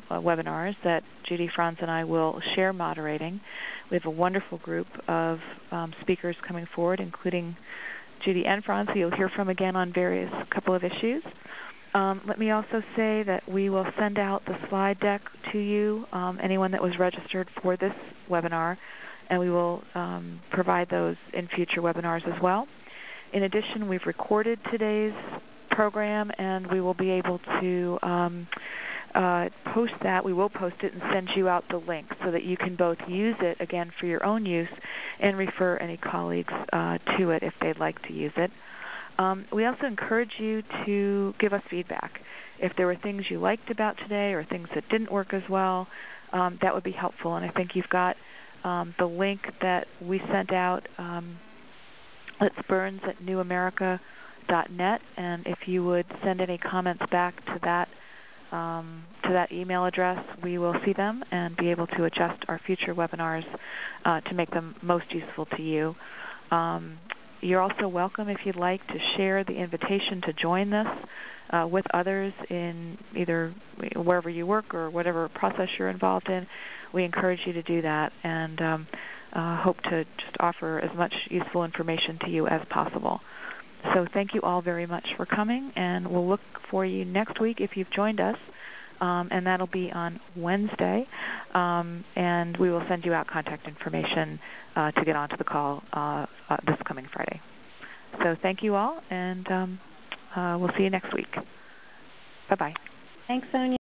webinars that Judy, Franz, and I will share moderating. We have a wonderful group of speakers coming forward, including Judy and Franz, who you'll hear from again on various couple of issues. Let me also say that we will send out the slide deck to you, anyone that was registered for this webinar, and we will provide those in future webinars as well. In addition, we've recorded today's program, and we will be able to post that. We will post it and send you out the link so that you can both use it, again, for your own use and refer any colleagues to it if they'd like to use it. We also encourage you to give us feedback. If there were things you liked about today or things that didn't work as well, that would be helpful. And I think you've got the link that we sent out. It's burns@newamerica.net, and if you would send any comments back to that email address, we will see them and be able to adjust our future webinars to make them most useful to you. You're also welcome, if you'd like, to share the invitation to join this with others in either wherever you work or whatever process you're involved in. We encourage you to do that, and hope to just offer as much useful information to you as possible. So thank you all very much for coming, and we'll look for you next week if you've joined us, and that'll be on Wednesday, and we will send you out contact information to get onto the call this coming Friday. So thank you all, and we'll see you next week. Bye-bye. Thanks, Sonia.